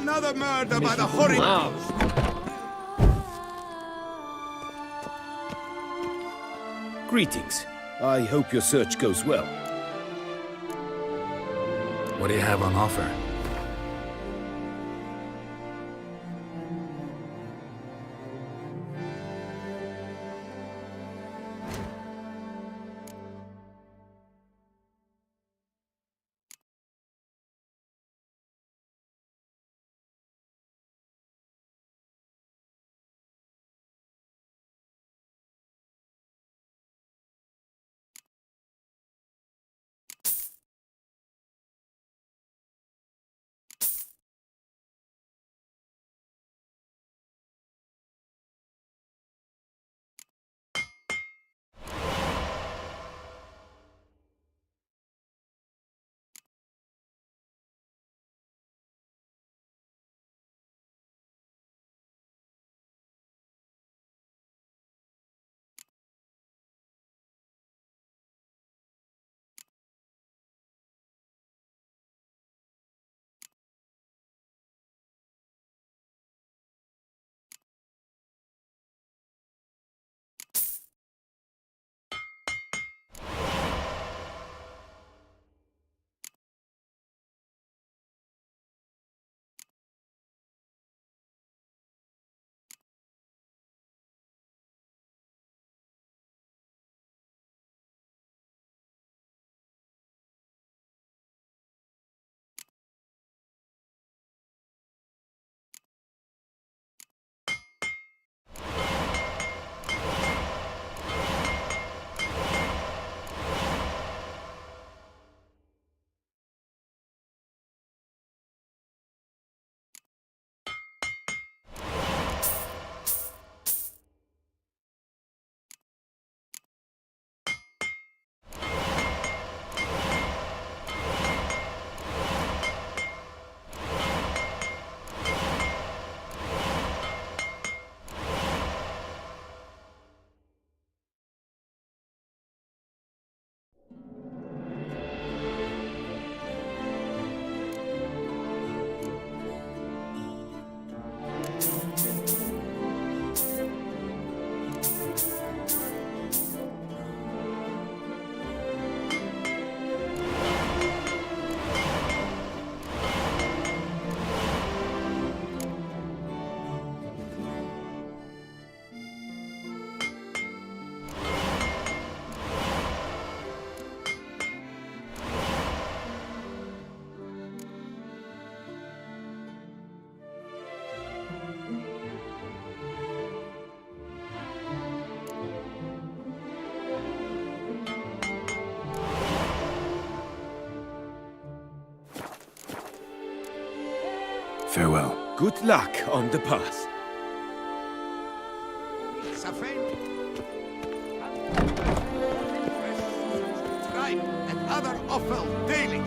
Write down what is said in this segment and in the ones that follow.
Another murder by the horrid... Greetings. I hope your search goes well. What do you have on offer? Farewell. Good luck on the path. Tribe and other offal daily.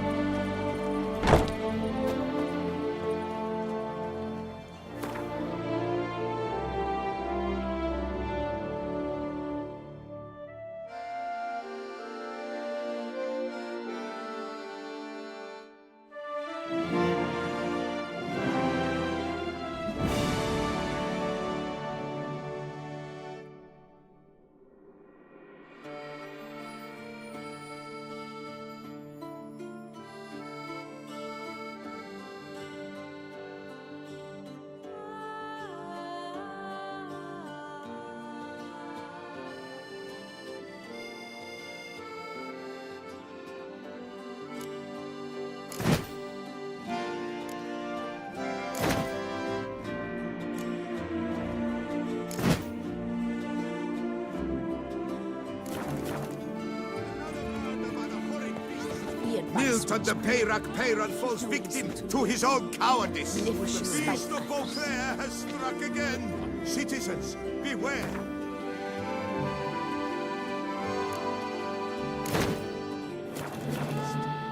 Milton the Peyrac Peyron falls victim to his own cowardice. The beast of Beauclair has struck again. Citizens, beware.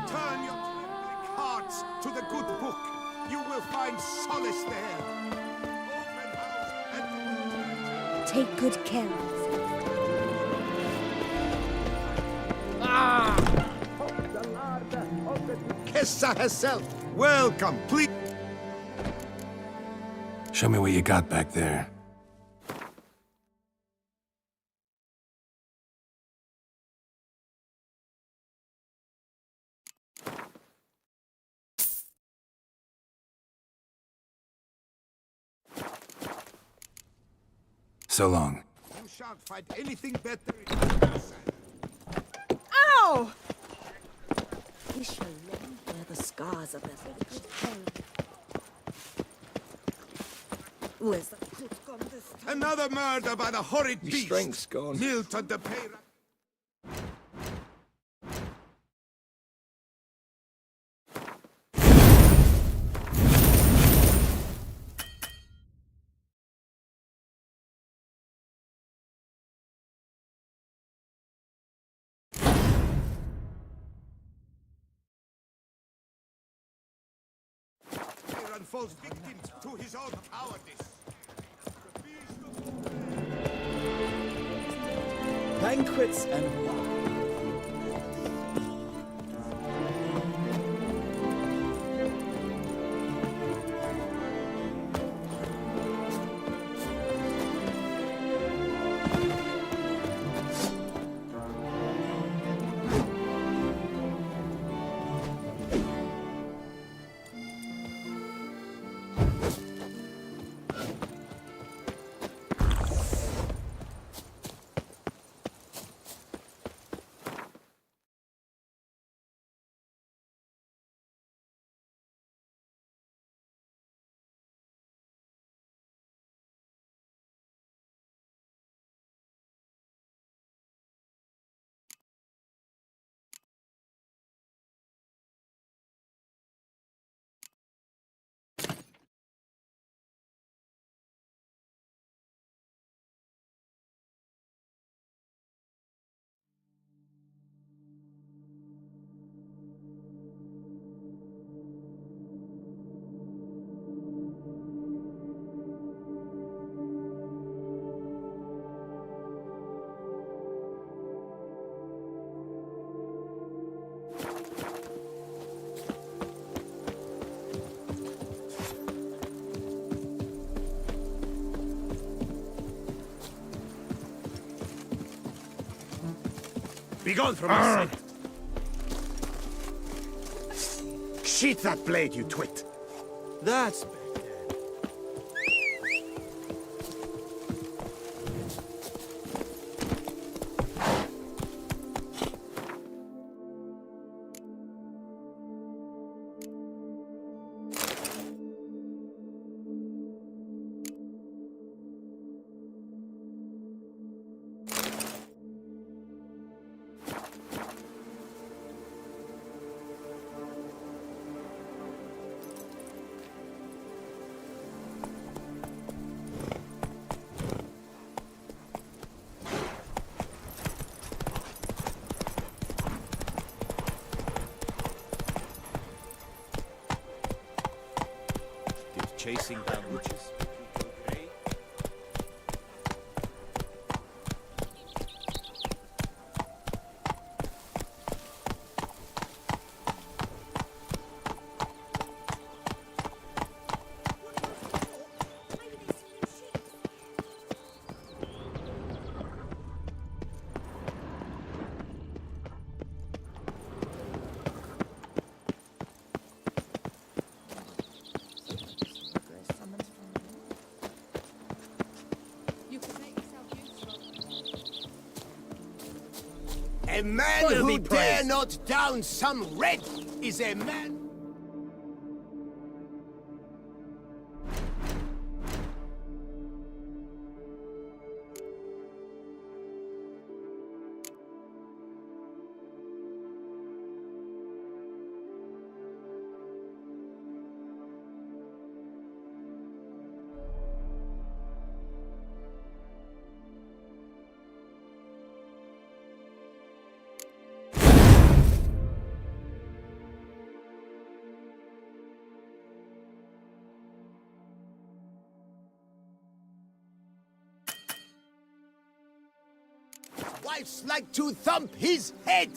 Turn your trembling hearts to the good book. You will find solace there. Open house and... Take good care of yourself. Kessa herself. Welcome, please. Show me what you got back there. So long. You shan't find anything better in comparison. Ow! We shall long bear the scars of their village. Where's the cook gone this time? Another murder by the horrid beast. strength's gone. Milton the Payra. Payran falls victim to his own cowardice. The beast of Banquets and wine. Begone from my sight. Sheath that blade, you twit. That's Chasing down witches. A man who dare not down some red is a man. Wives like to thump his head.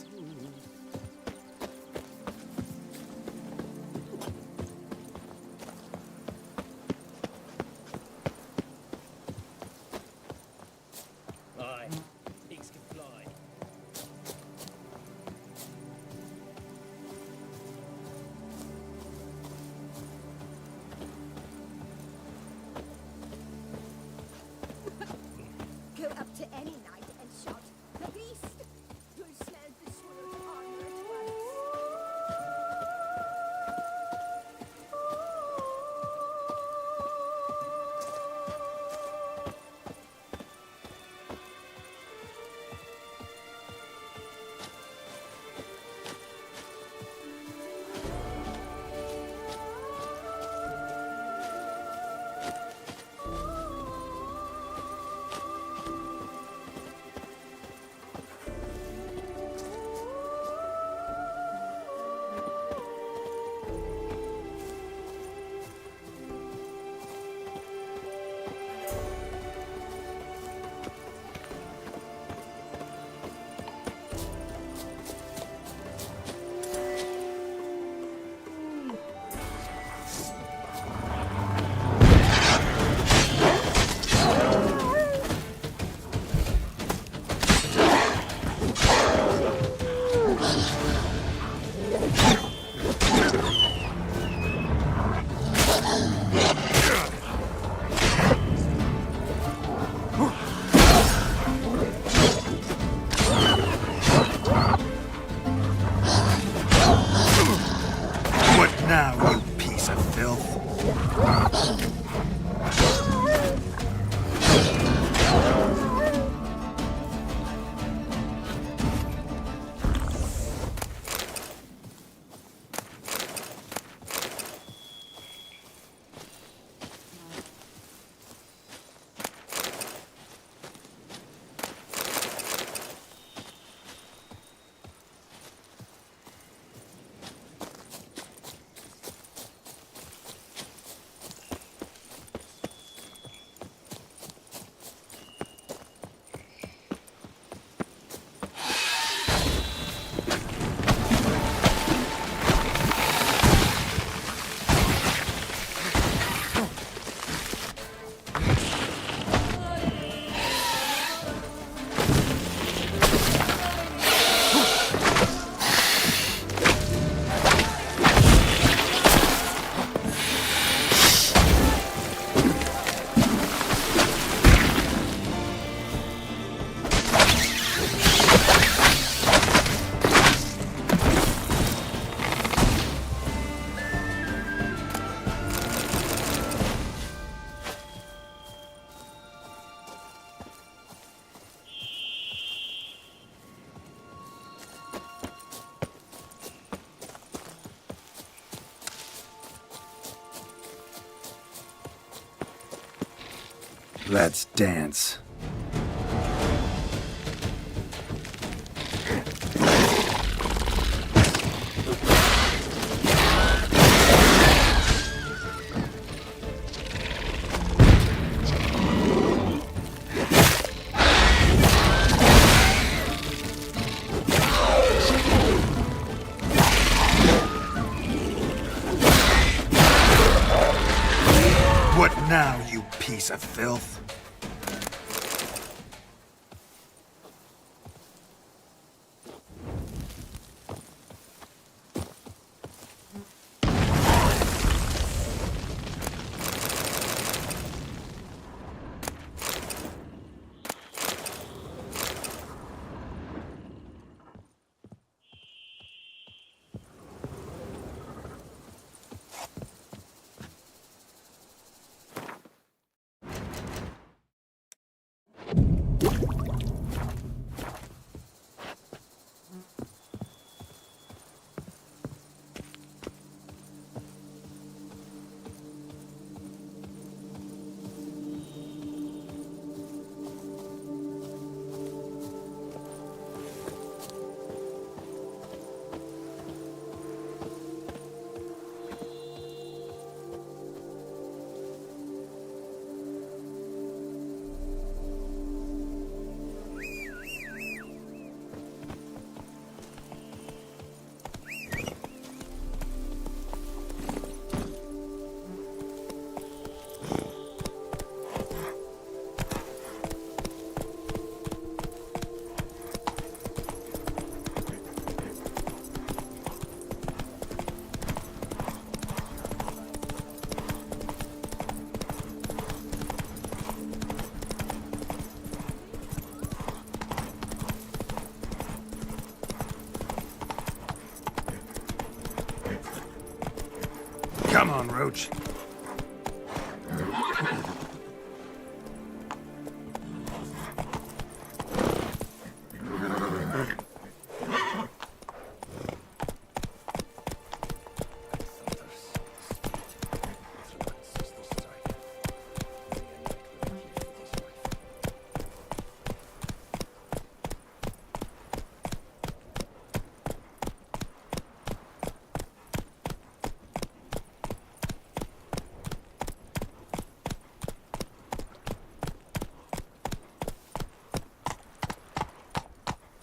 now, you piece of filth? Let's dance. What now, you piece of filth? Come on, Roach.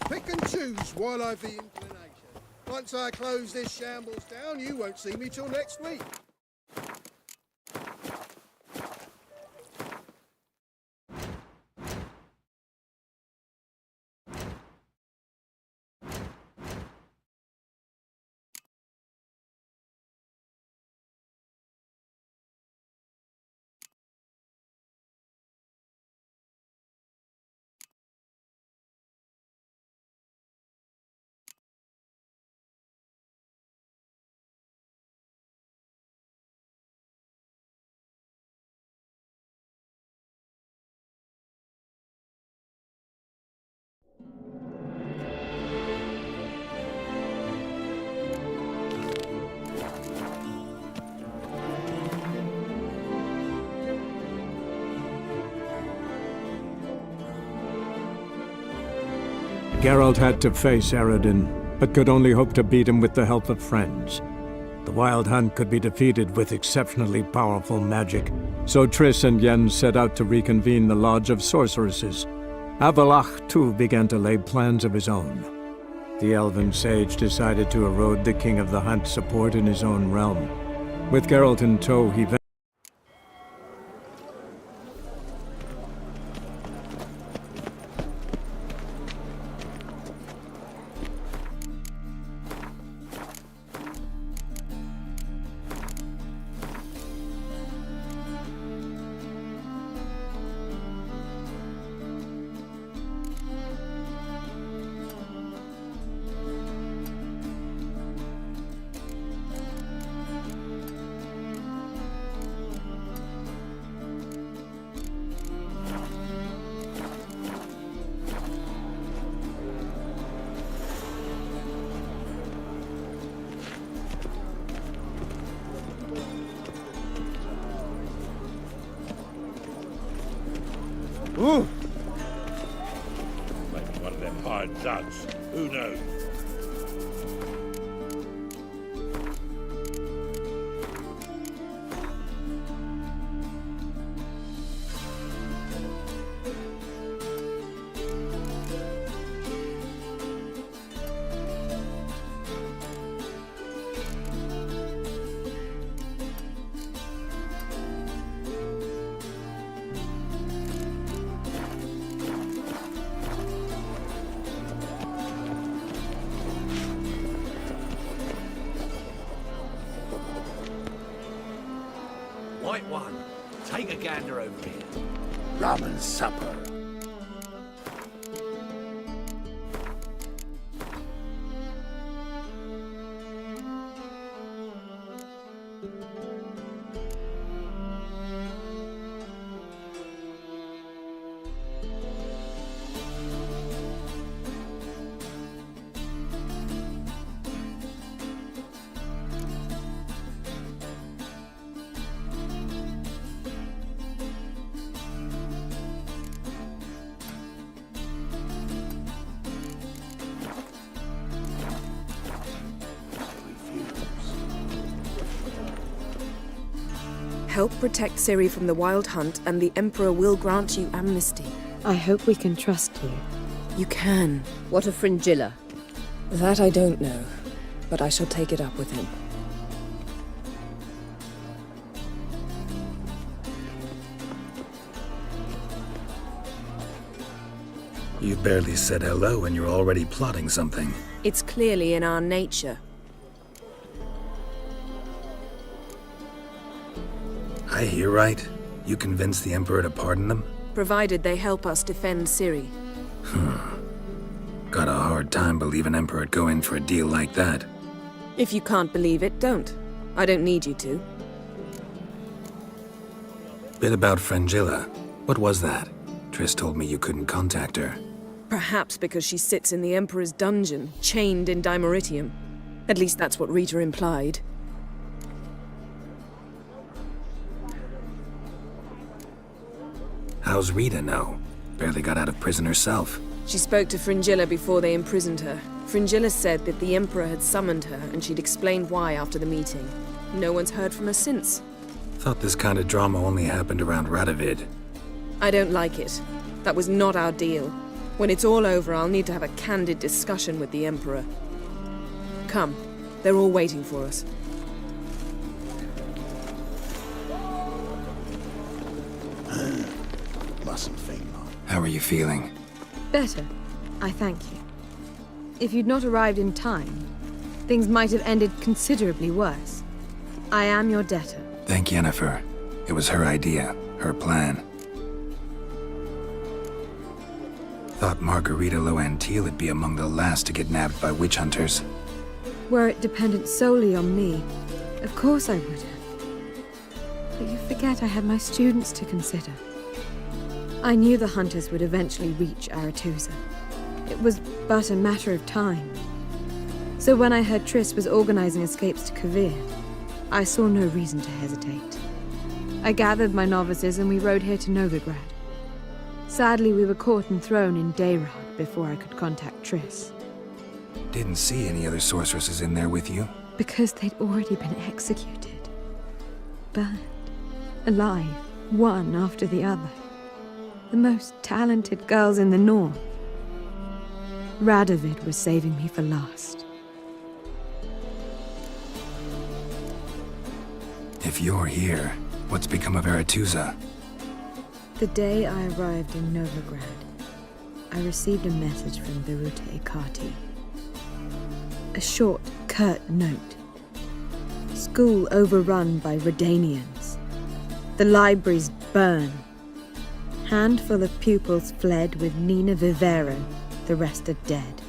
Pick and choose while I've the inclination. Once I close this shambles down, you won't see me till next week. Geralt had to face Eredin, but could only hope to beat him with the help of friends. The Wild Hunt could be defeated with exceptionally powerful magic, so Triss and Yen set out to reconvene the Lodge of Sorceresses. Avallac'h, too, began to lay plans of his own. The elven sage decided to erode the King of the Hunt's support in his own realm. With Geralt in tow, he Ooh. Maybe one of them hired thugs. Who knows? White one, take a gander over here. Rum and supper. Help protect Ciri from the Wild Hunt, and the Emperor will grant you amnesty. I hope we can trust you. You can. What of Fringilla? That I don't know, but I shall take it up with him. You barely said hello and you're already plotting something. It's clearly in our nature. I hear right? You convinced the Emperor to pardon them? Provided they help us defend Ciri. Got a hard time believing Emperor'd go in for a deal like that. If you can't believe it, don't. I don't need you to. Bit about Fringilla. What was that? Triss told me you couldn't contact her. Perhaps because she sits in the Emperor's dungeon, chained in Dimeritium. At least that's what Rita implied. How's Rita know? Barely got out of prison herself. She spoke to Fringilla before they imprisoned her. Fringilla said that the Emperor had summoned her, and she'd explained why after the meeting. No one's heard from her since. Thought this kind of drama only happened around Radovid. I don't like it. That was not our deal. When it's all over, I'll need to have a candid discussion with the Emperor. Come. They're all waiting for us. Mustn't think long. How are you feeling? Better. I thank you. If you'd not arrived in time, things might have ended considerably worse. I am your debtor. Thank Yennefer. It was her idea, her plan. Thought Margarita Loanteel would be among the last to get nabbed by witch hunters. Were it dependent solely on me, of course I would have. But you forget I had my students to consider. I knew the hunters would eventually reach Aretusa. It was but a matter of time. So when I heard Triss was organizing escapes to Kovir, I saw no reason to hesitate. I gathered my novices and we rode here to Novigrad. Sadly, we were caught and thrown in Dayrod before I could contact Triss. Didn't see any other sorceresses in there with you. Because they'd already been executed. Burned. Alive. One after the other. The most talented girls in the North. Radovid was saving me for last. If you're here, what's become of Aretuza? The day I arrived in Novigrad, I received a message from Virute Ekati. A short, curt note. School overrun by Redanians. The libraries burn. Handful of pupils fled with Nina Vivero. The rest are dead.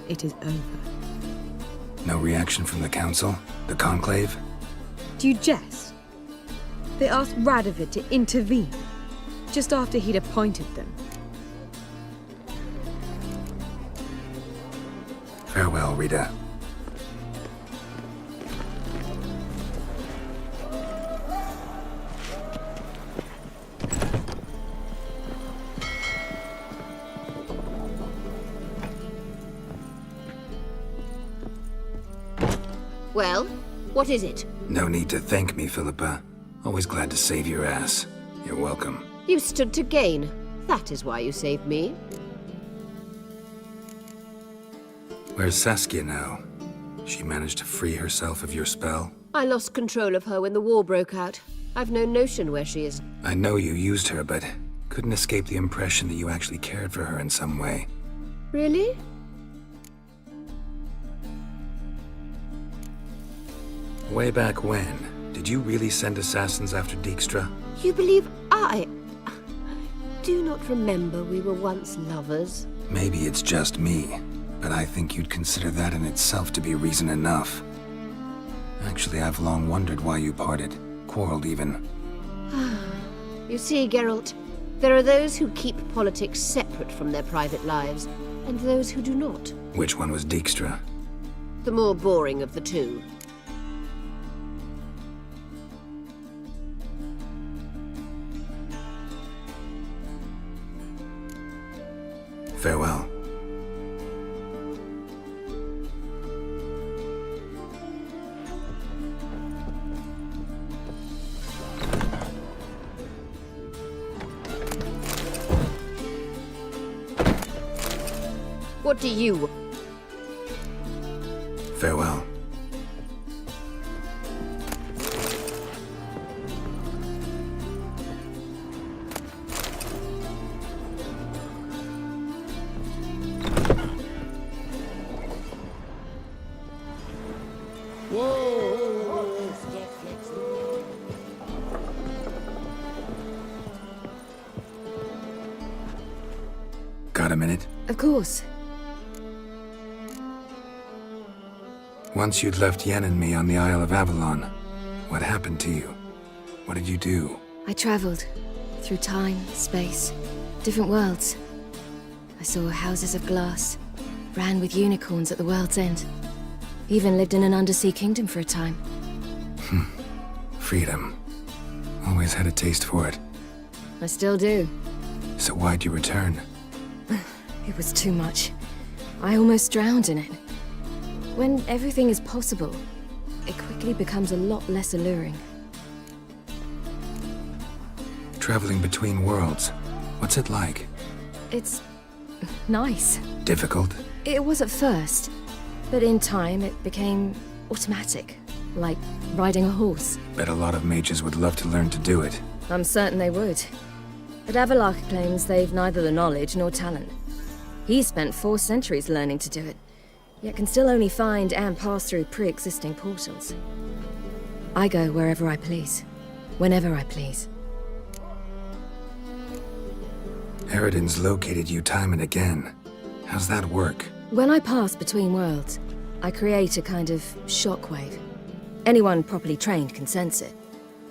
It is over. No reaction from the council? The conclave? Do you jest? They asked Radovid to intervene, just after he'd appointed them. Farewell, Rita. Well, what is it? No need to thank me, Philippa. Always glad to save your ass. You're welcome. You stood to gain. That is why you saved me. Where's Saskia now? She managed to free herself of your spell? I lost control of her when the war broke out. I've no notion where she is. I know you used her, but couldn't escape the impression that you actually cared for her in some way. Really? Way back when, did you really send assassins after Dijkstra? You believe I... do not remember we were once lovers? Maybe it's just me, but I think you'd consider that in itself to be reason enough. Actually, I've long wondered why you parted. Quarreled even. You see, Geralt, there are those who keep politics separate from their private lives, and those who do not. Which one was Dijkstra? The more boring of the two. Farewell. What do you... Farewell. Got a minute? Of course. Once you'd left Yen and me on the Isle of Avalon, what happened to you? What did you do? I traveled through time, space, different worlds. I saw houses of glass, ran with unicorns at the world's end. Even lived in an undersea kingdom for a time. Freedom. Always had a taste for it. I still do. So why'd you return? It was too much. I almost drowned in it. When everything is possible, it quickly becomes a lot less alluring. Traveling between worlds. What's it like? It's nice. Difficult? It was at first, but in time it became automatic, like riding a horse. Bet a lot of mages would love to learn to do it. I'm certain they would. But Avallac'h claims they've neither the knowledge nor talent. He spent 4 centuries learning to do it, yet can still only find and pass through pre-existing portals. I go wherever I please, whenever I please. Eredin's located you time and again. How's that work? When I pass between worlds, I create a kind of shockwave. Anyone properly trained can sense it.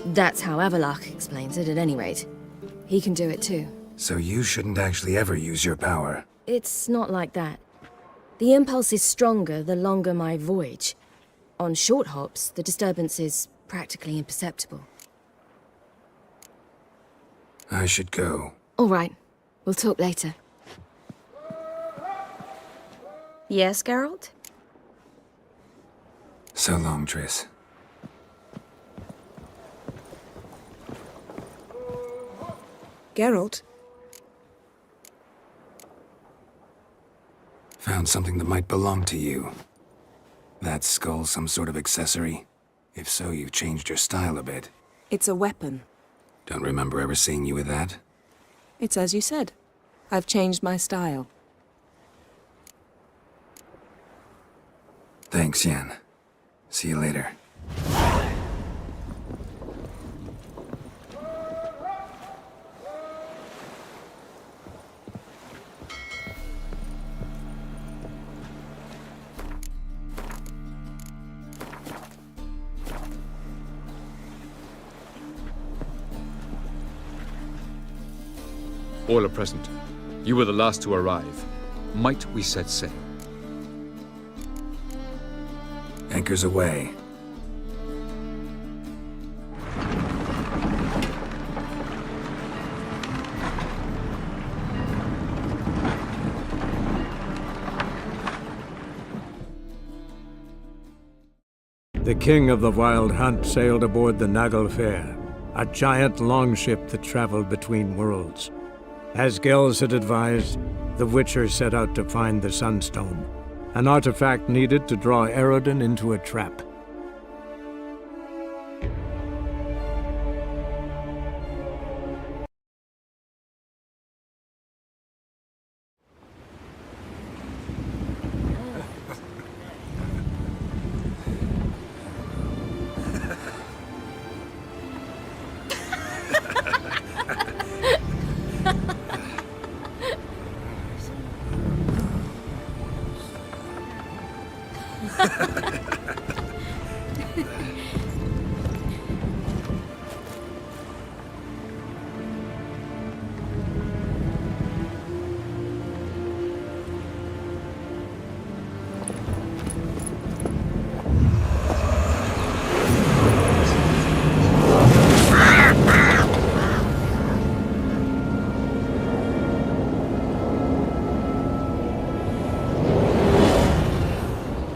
That's how Avallac'h explains it, at any rate. He can do it too. So you shouldn't actually ever use your power. It's not like that. The impulse is stronger the longer my voyage. On short hops, the disturbance is practically imperceptible. I should go. All right. We'll talk later. Yes, Geralt? So long, Triss. Geralt? Found something that might belong to you. That skull some sort of accessory? If so, you've changed your style a bit. It's a weapon. Don't remember ever seeing you with that. It's as you said. I've changed my style. Thanks, Yen. See you later. All are present. You were the last to arrive. Might we set sail? Anchors away. The king of the Wild Hunt sailed aboard the Naglfar, a giant longship that traveled between worlds. As Gels had advised, the Witcher set out to find the Sunstone, an artifact needed to draw Eredin into a trap.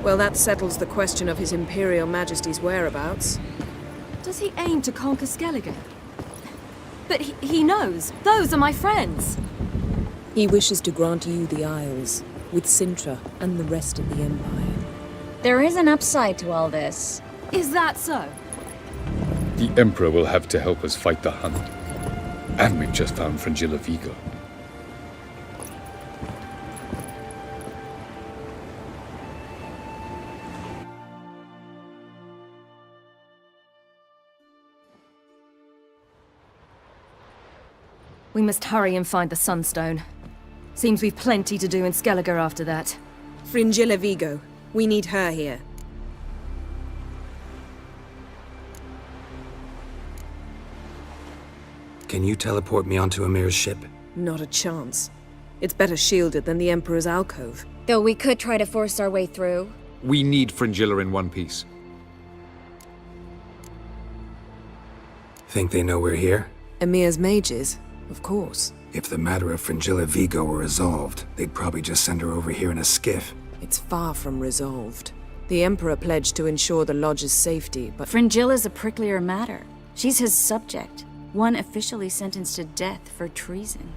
Well, that settles the question of His Imperial Majesty's whereabouts. Does he aim to conquer Skellige? But he knows. Those are my friends. He wishes to grant you the Isles, with Sintra and the rest of the Empire. There is an upside to all this. Is that so? The Emperor will have to help us fight the Hunt. And we've just found Fringilla Vigo. We must hurry and find the Sunstone. Seems we've plenty to do in Skellige after that. Fringilla Vigo. We need her here. Can you teleport me onto Emir's ship? Not a chance. It's better shielded than the Emperor's alcove. Though we could try to force our way through. We need Fringilla in one piece. Think they know we're here? Emir's mages, of course. If the matter of Fringilla Vigo were resolved, they'd probably just send her over here in a skiff. It's far from resolved. The Emperor pledged to ensure the Lodge's safety, but... Fringilla's a pricklier matter. She's his subject, one officially sentenced to death for treason.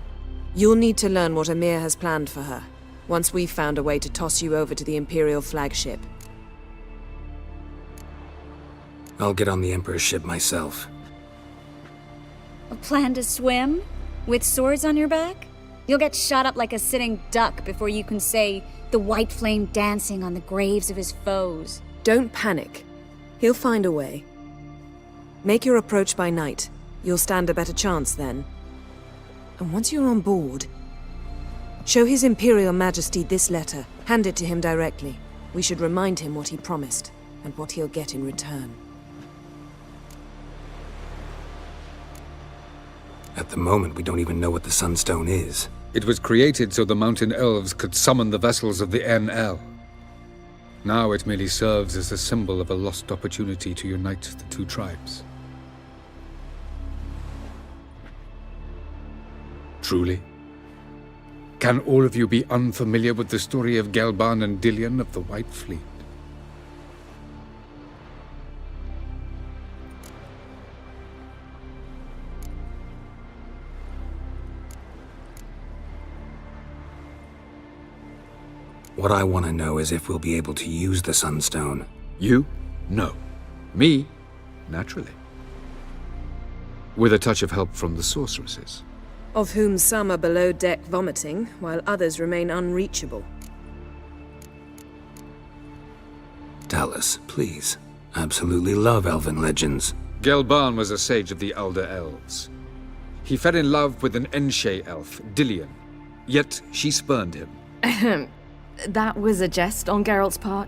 You'll need to learn what Emir has planned for her, once we've found a way to toss you over to the Imperial flagship. I'll get on the Emperor's ship myself. A plan to swim? With swords on your back? You'll get shot up like a sitting duck before you can say the white flame dancing on the graves of his foes. Don't panic. He'll find a way. Make your approach by night. You'll stand a better chance then. And once you're on board, show His Imperial Majesty this letter. Hand it to him directly. We should remind him what he promised, and what he'll get in return. At the moment, we don't even know what the Sunstone is. It was created so the Mountain Elves could summon the vessels of the NL. Now it merely serves as a symbol of a lost opportunity to unite the two tribes. Truly? Can all of you be unfamiliar with the story of Gelban and Dillion of the White Fleet? What I want to know is if we'll be able to use the Sunstone. You? No. Me? Naturally. With a touch of help from the sorceresses. Of whom some are below deck vomiting, while others remain unreachable. Dallas, please. Absolutely love elven legends. Gelban was a sage of the Elder Elves. He fell in love with an Enshe elf, Dillion. Yet she spurned him. That was a jest on Geralt's part?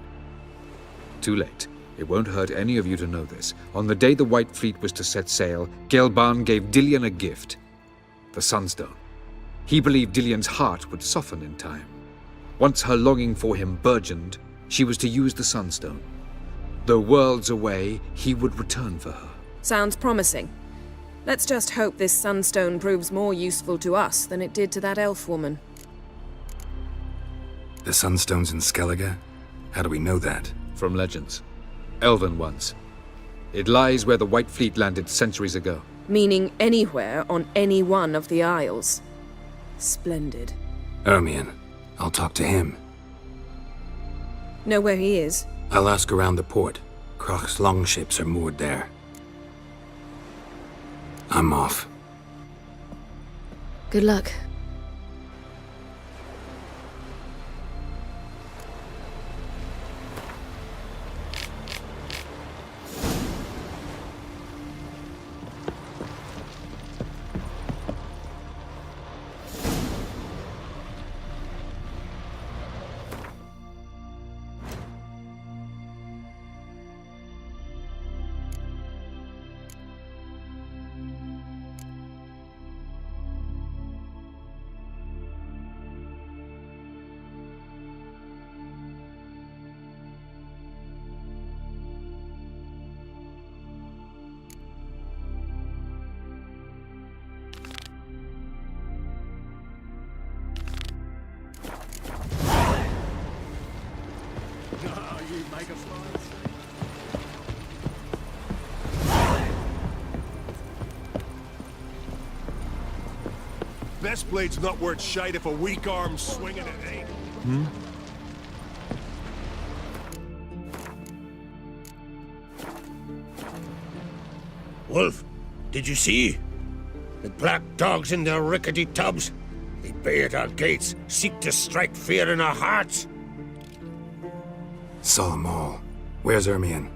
Too late. It won't hurt any of you to know this. On the day the White Fleet was to set sail, Gelban gave Dillion a gift. The Sunstone. He believed Dillion's heart would soften in time. Once her longing for him burgeoned, she was to use the Sunstone. Though worlds away, he would return for her. Sounds promising. Let's just hope this Sunstone proves more useful to us than it did to that elf woman. The Sunstone's in Skellige? How do we know that? From legends. Elven ones. It lies where the White Fleet landed centuries ago. Meaning anywhere on any one of the Isles. Splendid. Ermion. I'll talk to him. Know where he is? I'll ask around the port. Crach's longships are moored there. I'm off. Good luck. Best blade's not worth shite if a weak arm's swinging it ain't. Wolf, did you see? The black dogs in their rickety tubs. They bay at our gates, seek to strike fear in our hearts. Saw them all. Where's Ermion?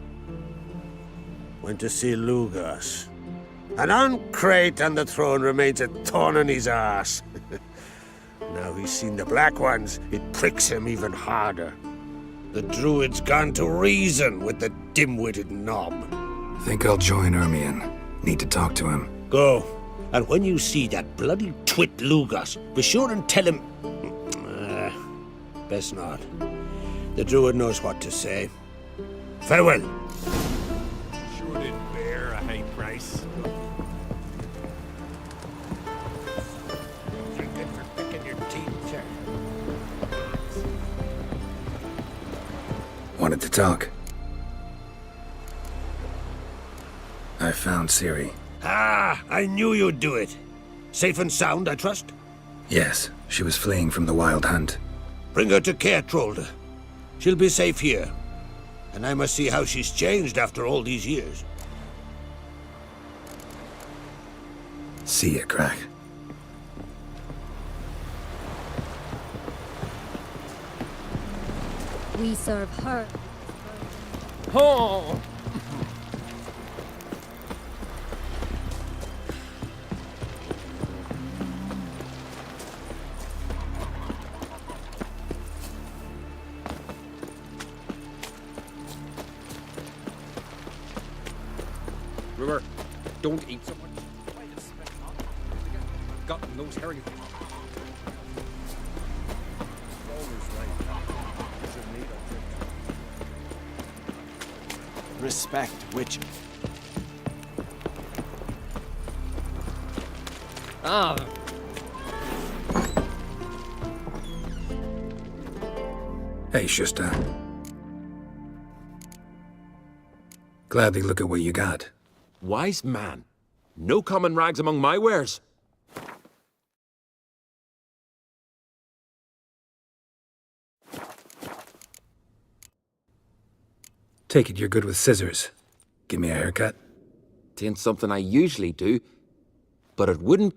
Went to see Lugas. And on Crate and the throne remains a thorn in his arse. Now he's seen the Black Ones, it pricks him even harder. The Druid's gone to reason with the dim-witted knob. Think I'll join Ermion. Need to talk to him. Go. And when you see that bloody twit Lugas, be sure and tell him... best not. The Druid knows what to say. Farewell. Sure did bear a high price. You're good for picking your teeth, sir. Wanted to talk. I found Ciri. Ah, I knew you'd do it. Safe and sound, I trust? Yes, she was fleeing from the Wild Hunt. Bring her to Caertrolde. She'll be safe here. And I must see how she's changed after all these years. See ya, Crach. We serve her. Oh! River, don't eat so much. Gotten those herring. Respect, which... Hey, Schuster. Gladly look at what you got. Wise man. No common rags among my wares. Take it you're good with scissors. Give me a haircut. Tain't something I usually do, but it wouldn't.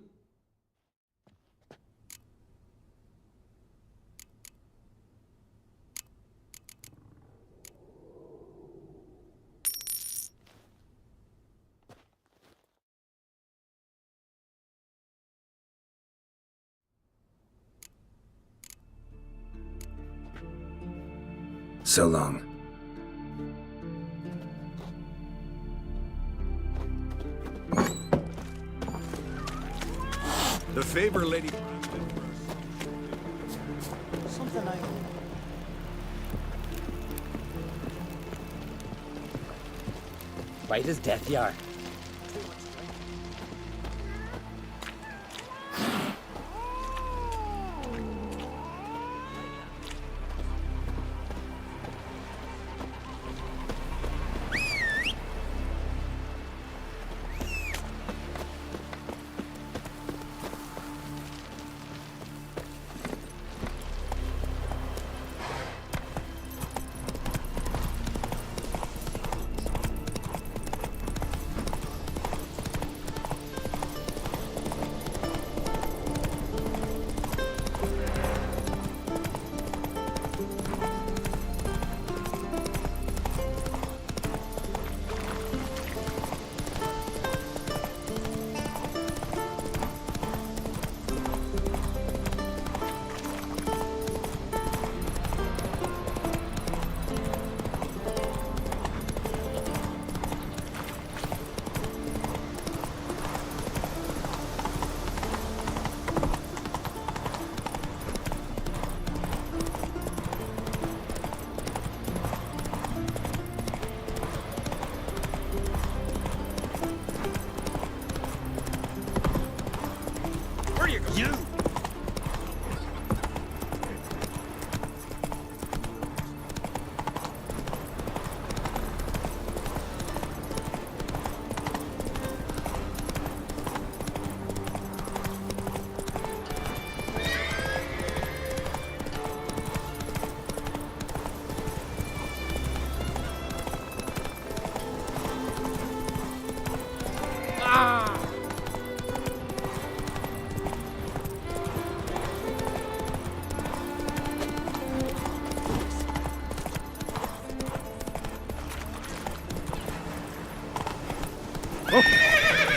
So long. The favor, Lady. Something I... White as death, you are.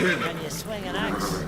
Can you swing an axe?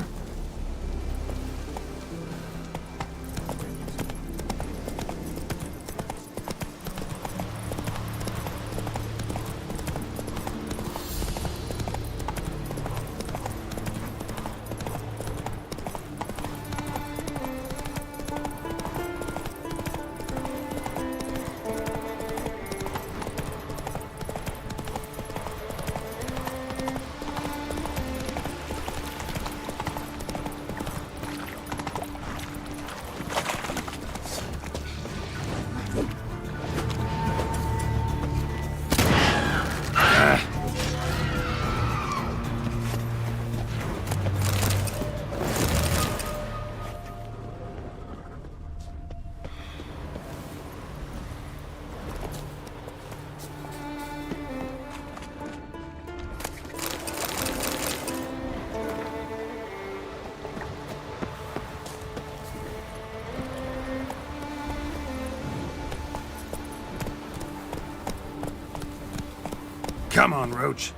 Come on, Roach.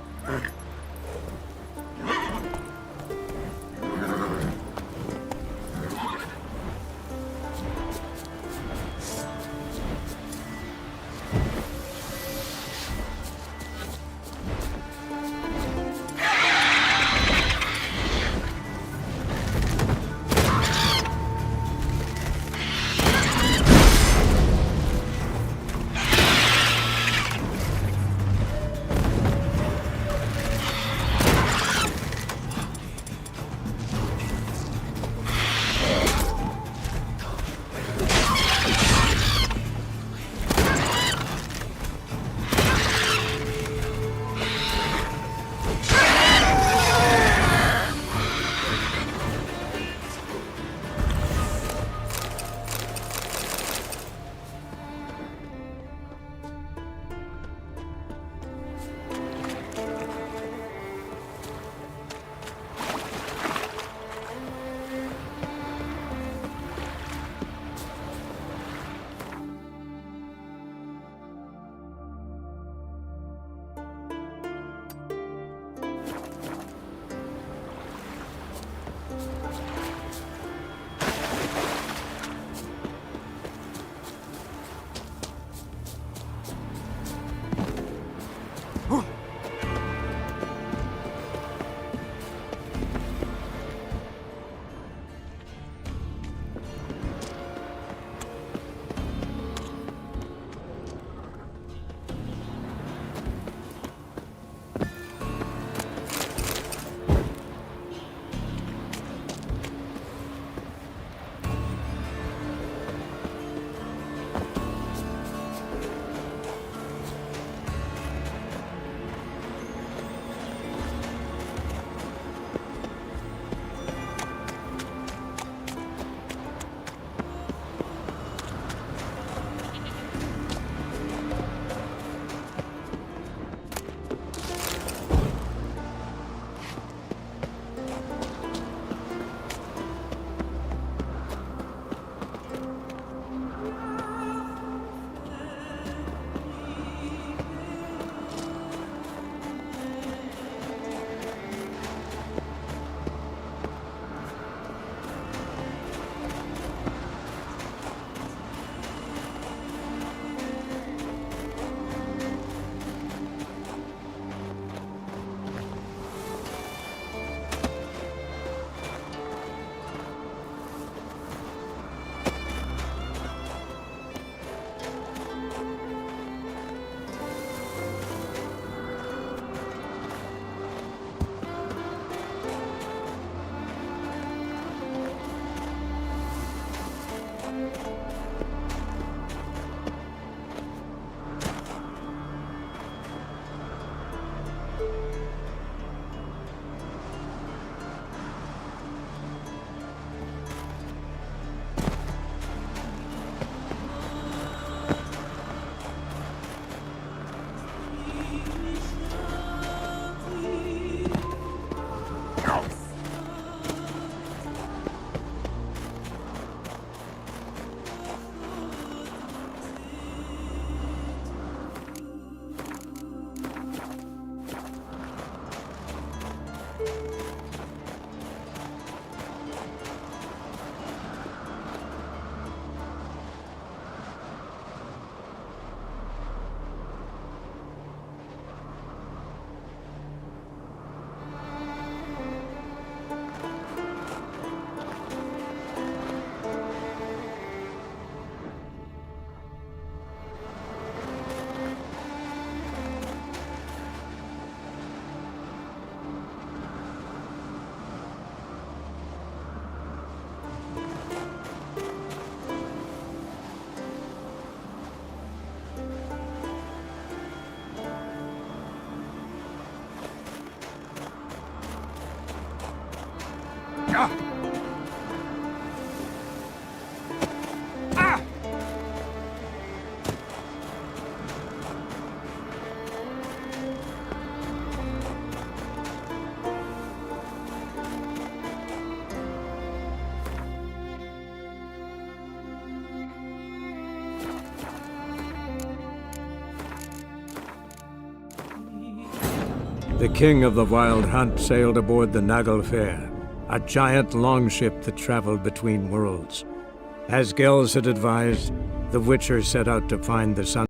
The king of the Wild Hunt sailed aboard the Naglfar, a giant longship that traveled between worlds. As Gels had advised, the Witcher set out to find the sun.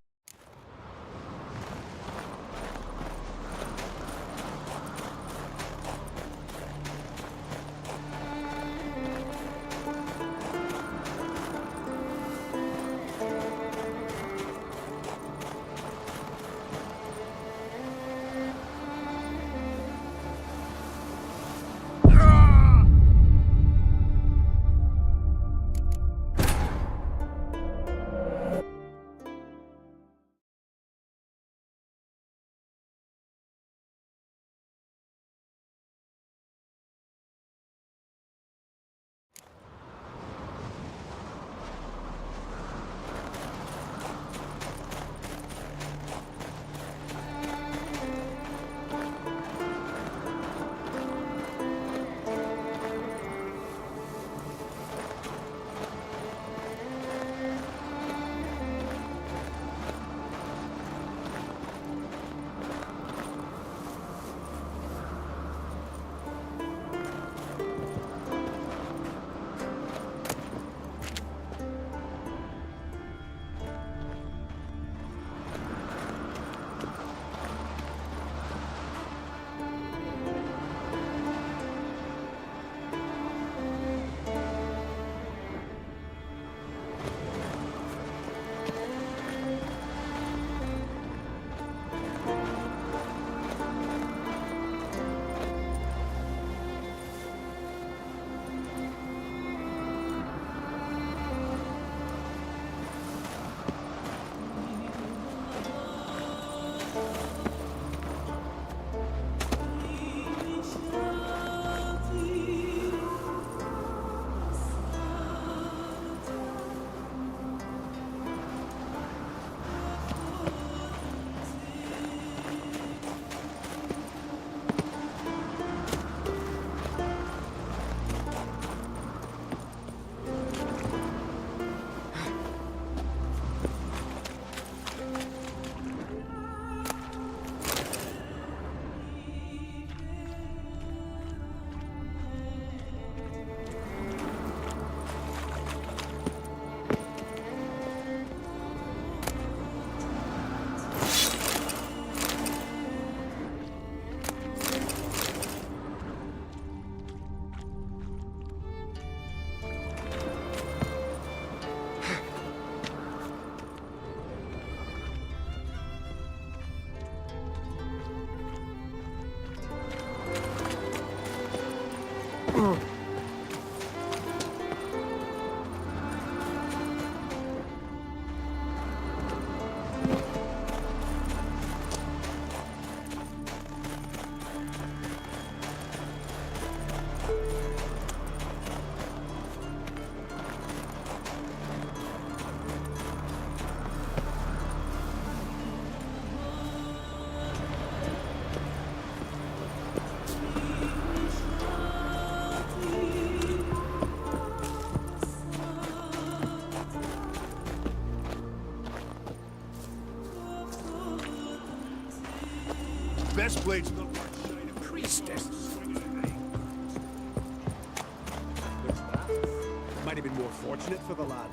Best blades look like shiny priestess. More fortunate for the lad.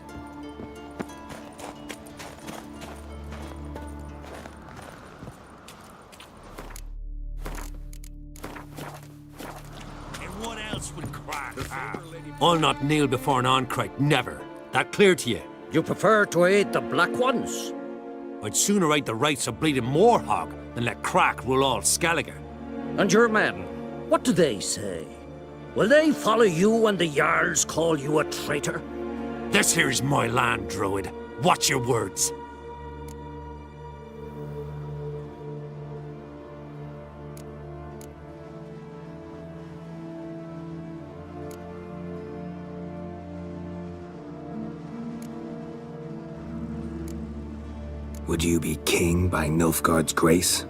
And what else would Crack have? I'll not kneel before an Oncrite, never. That clear to you? You prefer to aid the Black Ones? I'd sooner right the rights of bleeding Morhog than let Crack rule all Skellige. And your men, what do they say? Will they follow you when the Jarls call you a traitor? This here's my land, Druid. Watch your words. Would you be king by Nilfgaard's grace?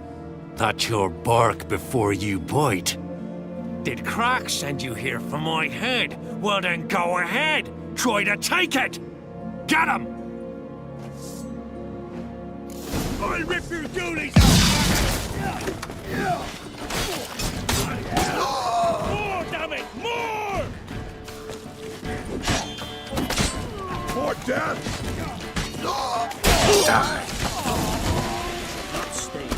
That's your bark before you bite. Did Crack send you here for my head? Well then go ahead. Try to take it. Get him! I'll rip your goolies out! More, damn it! More! For death! Die! Not stay here.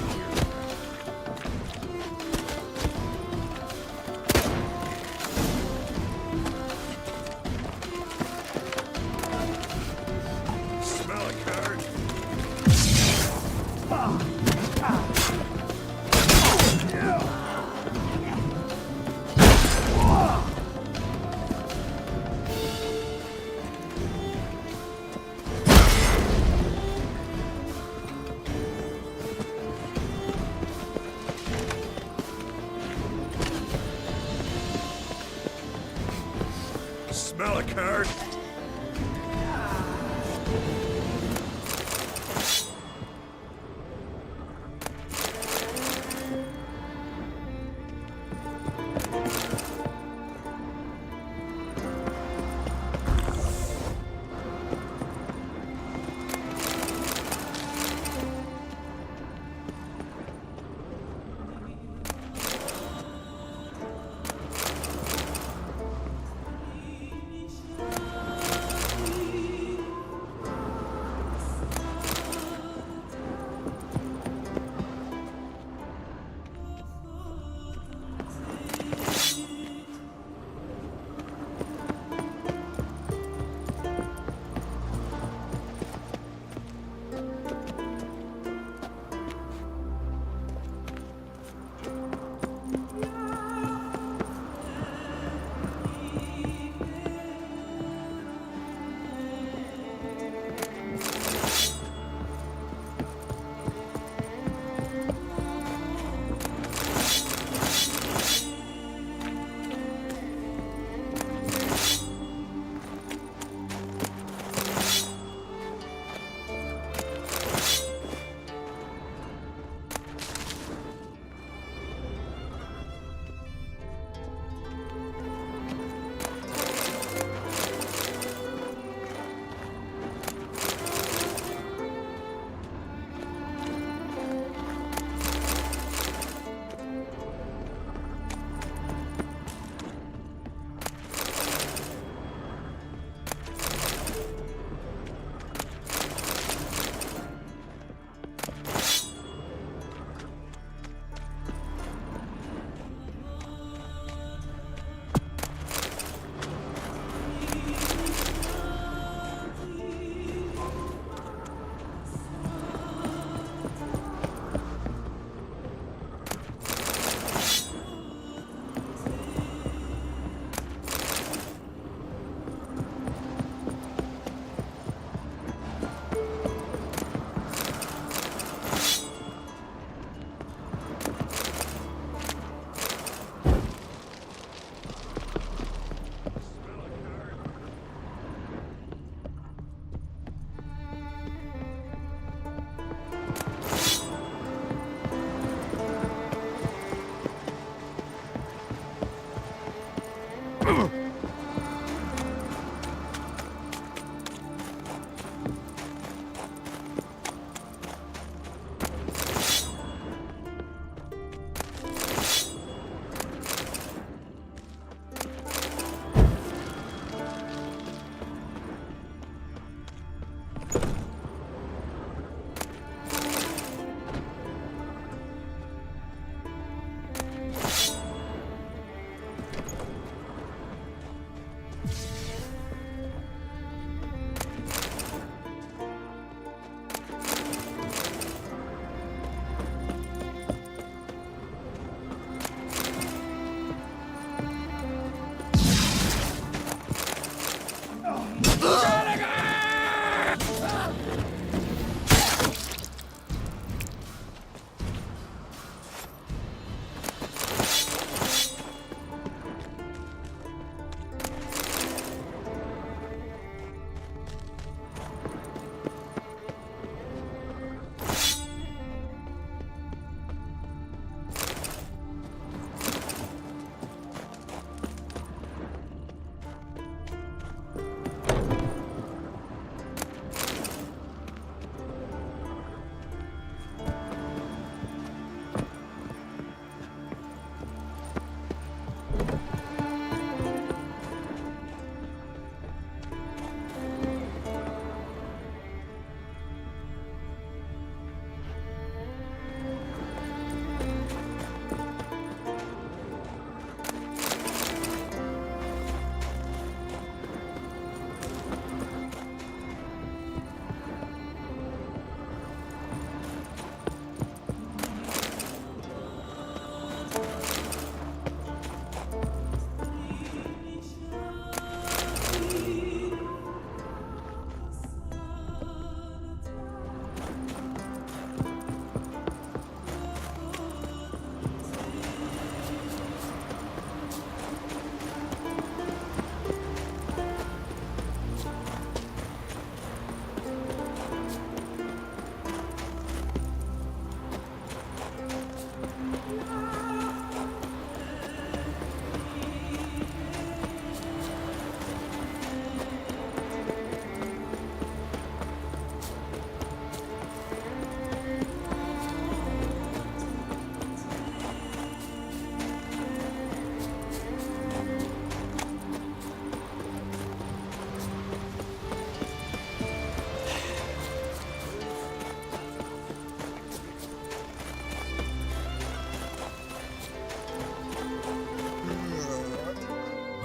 Smell a card. Smell a card.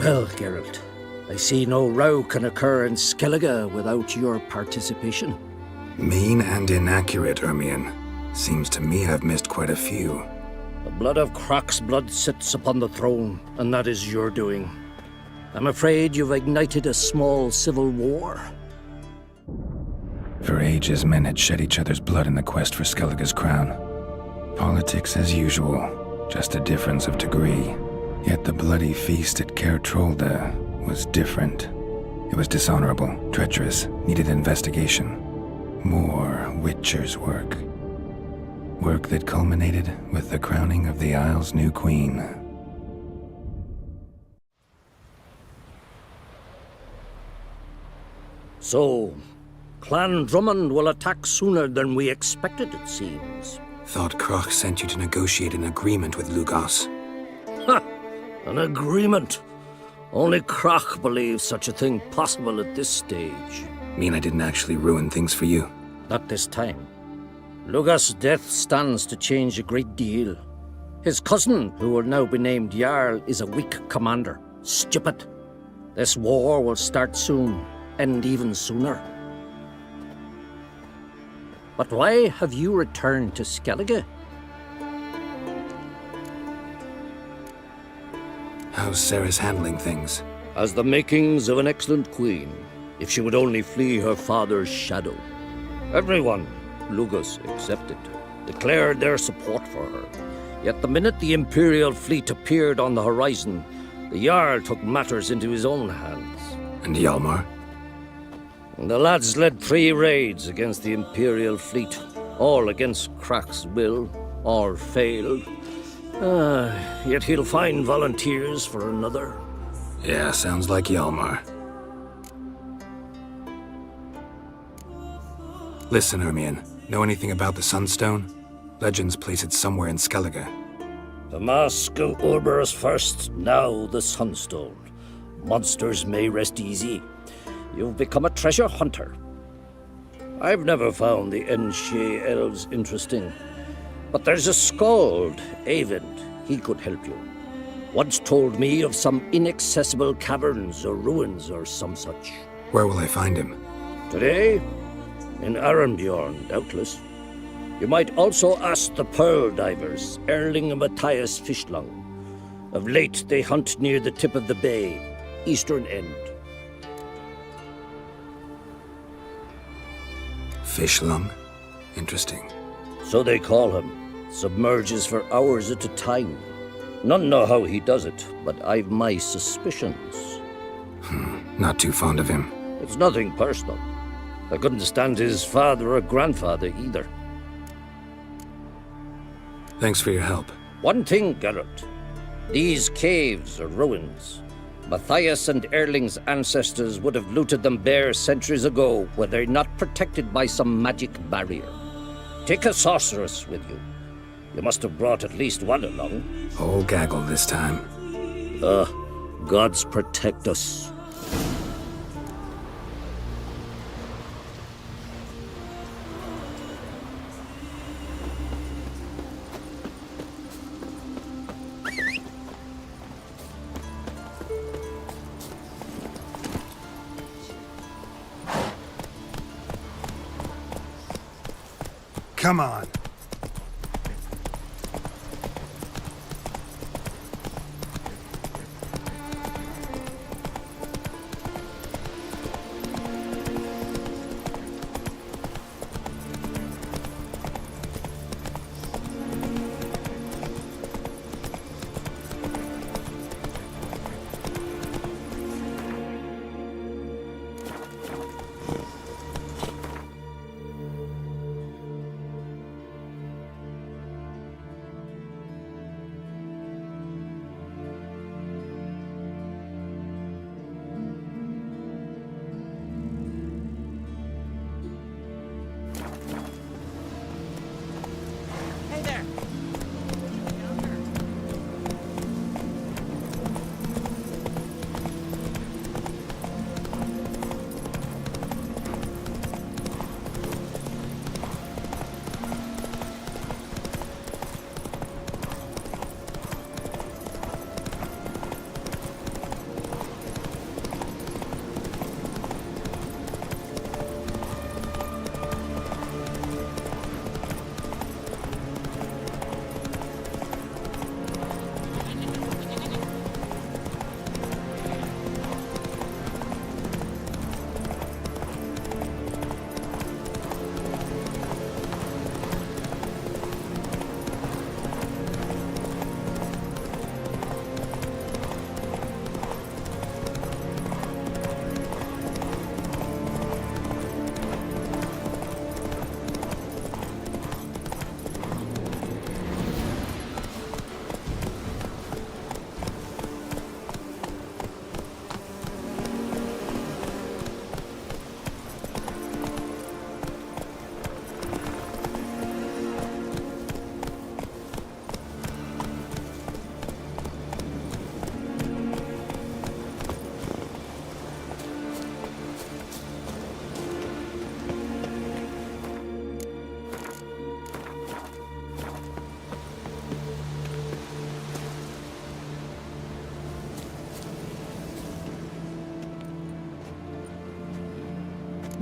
Well, Geralt, I see no row can occur in Skellige without your participation. Mean and inaccurate, Ermion. Seems to me I've missed quite a few. The blood of Croc's blood sits upon the throne, and that is your doing. I'm afraid you've ignited a small civil war. For ages, men had shed each other's blood in the quest for Skellige's crown. Politics as usual, just a difference of degree. Yet the bloody feast at Caer Trolde was different. It was dishonorable, treacherous, needed investigation. More Witcher's work. Work that culminated with the crowning of the Isle's new queen. So, Clan Drummond will attack sooner than we expected, it seems. Thought Croc sent you to negotiate an agreement with Lugos. Ha! An agreement? Only Croc believes such a thing possible at this stage. Mean I didn't actually ruin things for you? Not this time. Lugos' death stands to change a great deal. His cousin, who will now be named Jarl, is a weak commander. Stupid. This war will start soon, end even sooner. But why have you returned to Skellige? How's Sarah's handling things? Has the makings of an excellent queen, if she would only flee her father's shadow. Everyone, Lugos excepted, declared their support for her. Yet the minute the Imperial fleet appeared on the horizon, the Jarl took matters into his own hands. And Hjalmar? The lads led 3 raids against the Imperial fleet, all against Croc's will, all failed. Yet he'll find volunteers for another. Yeah, sounds like Hjalmar. Listen, Ermion, know anything about the Sunstone? Legends place it somewhere in Skellige. The mask of Urberus first, now the Sunstone. Monsters may rest easy. You've become a treasure hunter. I've never found the Enshe elves interesting. But there's a skald, Eyvind. He could help you. Once told me of some inaccessible caverns or ruins or some such. Where will I find him? Today? In Arenbjorn, doubtless. You might also ask the Pearl Divers, Erling and Matthias Fishlung. Of late, they hunt near the tip of the bay, eastern end. Fishlung? Interesting. So they call him. Submerges for hours at a time. None know how he does it, but I've my suspicions. Not too fond of him. It's nothing personal. I couldn't stand his father or grandfather either. Thanks for your help. One thing, Geralt. These caves are ruins. Matthias and Erling's ancestors would have looted them bare centuries ago were they not protected by some magic barrier. Take a sorceress with you. You must have brought at least one along. Whole gaggle this time. Gods protect us. Come on.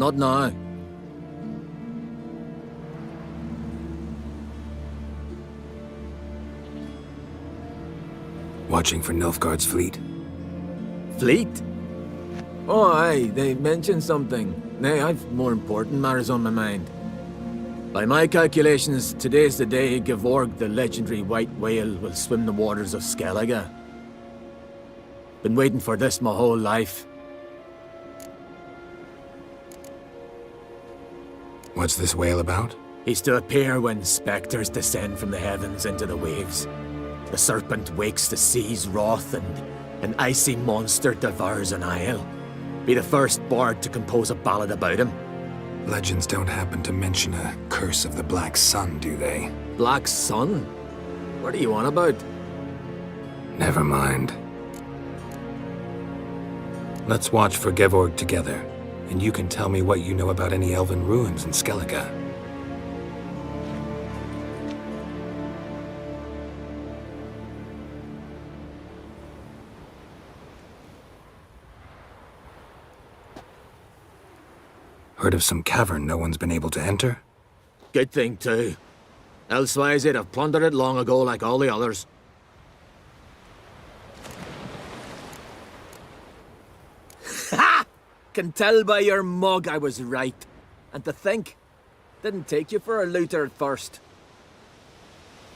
Not now. Watching for Nilfgaard's fleet. Fleet? Oh, aye, they mentioned something. Nay, I've more important matters on my mind. By my calculations, today's the day Gevorg, the legendary white whale, will swim the waters of Skellige. Been waiting for this my whole life. What's this whale about? He's to appear when spectres descend from the heavens into the waves. The serpent wakes the sea's wrath, and an icy monster devours an isle. Be the first bard to compose a ballad about him. Legends don't happen to mention a curse of the Black Sun, do they? Black Sun? What are you on about? Never mind. Let's watch for Gevorg together, and you can tell me what you know about any elven ruins in Skellige. Heard of some cavern no one's been able to enter? Good thing, too. Elsewise, they'd have plundered it long ago like all the others. Ha! Can tell by your mug I was right. And to think, didn't take you for a looter at first.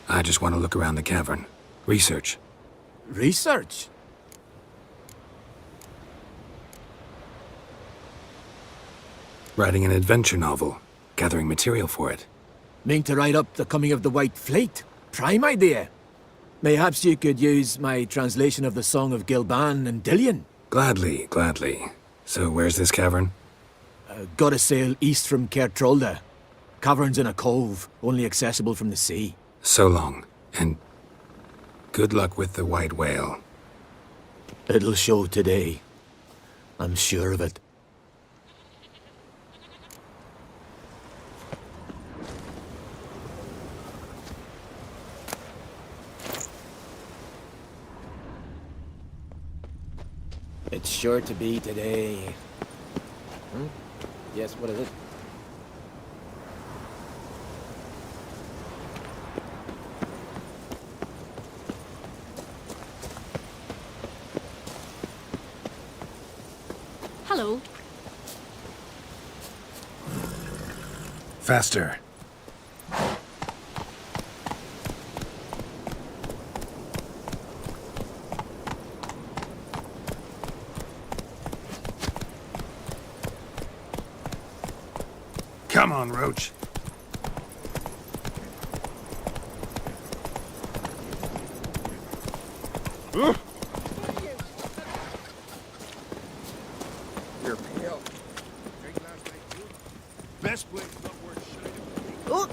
I just want to look around the cavern. Research. Research? Writing an adventure novel. Gathering material for it. Mean to write up the coming of the White Fleet? Prime idea. Mayhaps you could use my translation of the Song of Gilban and Dillion. Gladly, gladly. So where's this cavern? Gotta sail east from Caer Trolde. Cavern's in a cove, only accessible from the sea. So long, and good luck with the white whale. It'll show today. I'm sure of it. It's sure to be today. Yes, what is it? Hello. Faster. Come on, Roach. You're pale. Best place not worth shining. Oh.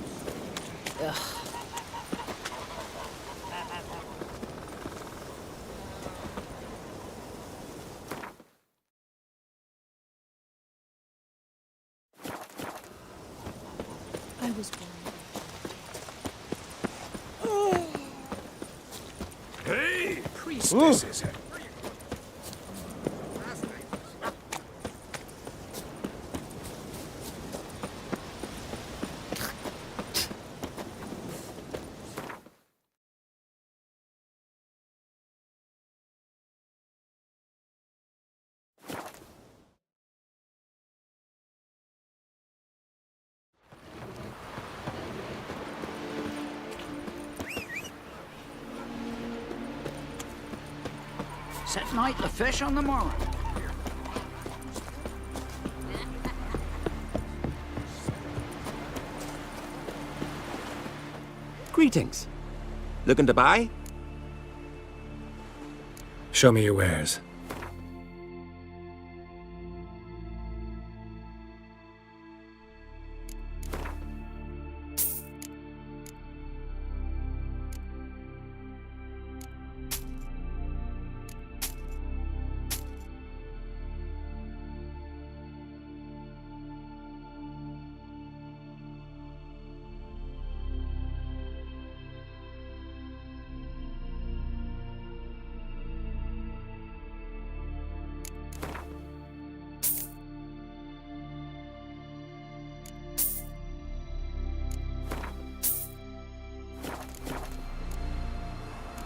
I was born. Hey, priestesses. Set night the fish on the morrow. Greetings. Looking to buy? Show me your wares.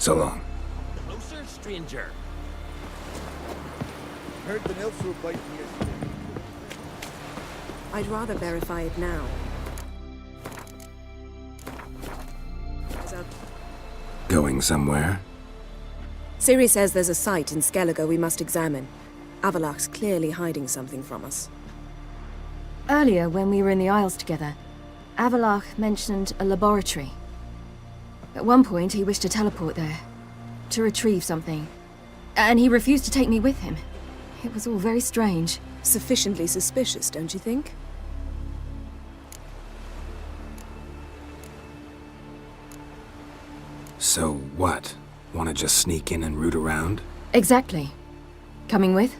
So long. Closer, stranger. Heard the elves were biting yesterday. I'd rather verify it now. Going somewhere? Ciri says there's a site in Skellige we must examine. Avalok's clearly hiding something from us. Earlier, when we were in the Isles together, Avalok mentioned a laboratory. At one point, he wished to teleport there, to retrieve something. And he refused to take me with him. It was all very strange. Sufficiently suspicious, don't you think? So what? Want to just sneak in and root around? Exactly. Coming with?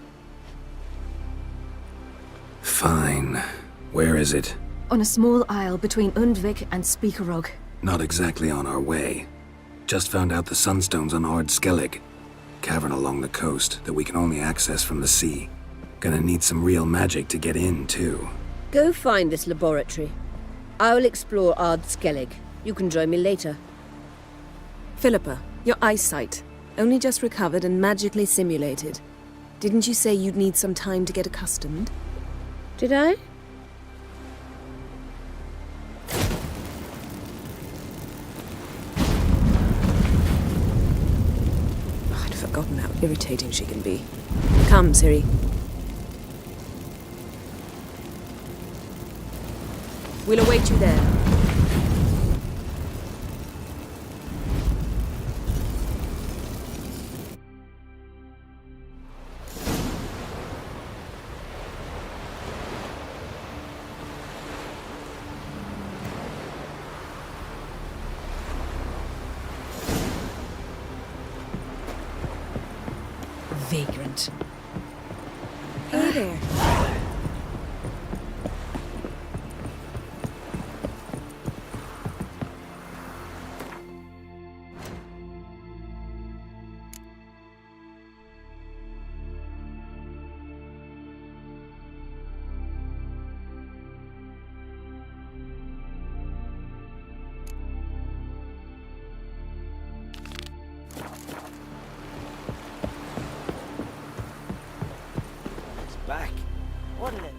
Fine. Where is it? On a small isle between Undvik and Speakerog. Not exactly on our way. Just found out the Sunstone's on Ard Skellig. Cavern along the coast that we can only access from the sea. Gonna need some real magic to get in, too. Go find this laboratory. I will explore Ard Skellig. You can join me later. Philippa, your eyesight. Only just recovered and magically simulated. Didn't you say you'd need some time to get accustomed? Did I? I'd forgotten how irritating she can be. Come, Ciri. We'll await you there. Vagrant. Hey there. Back. What in it?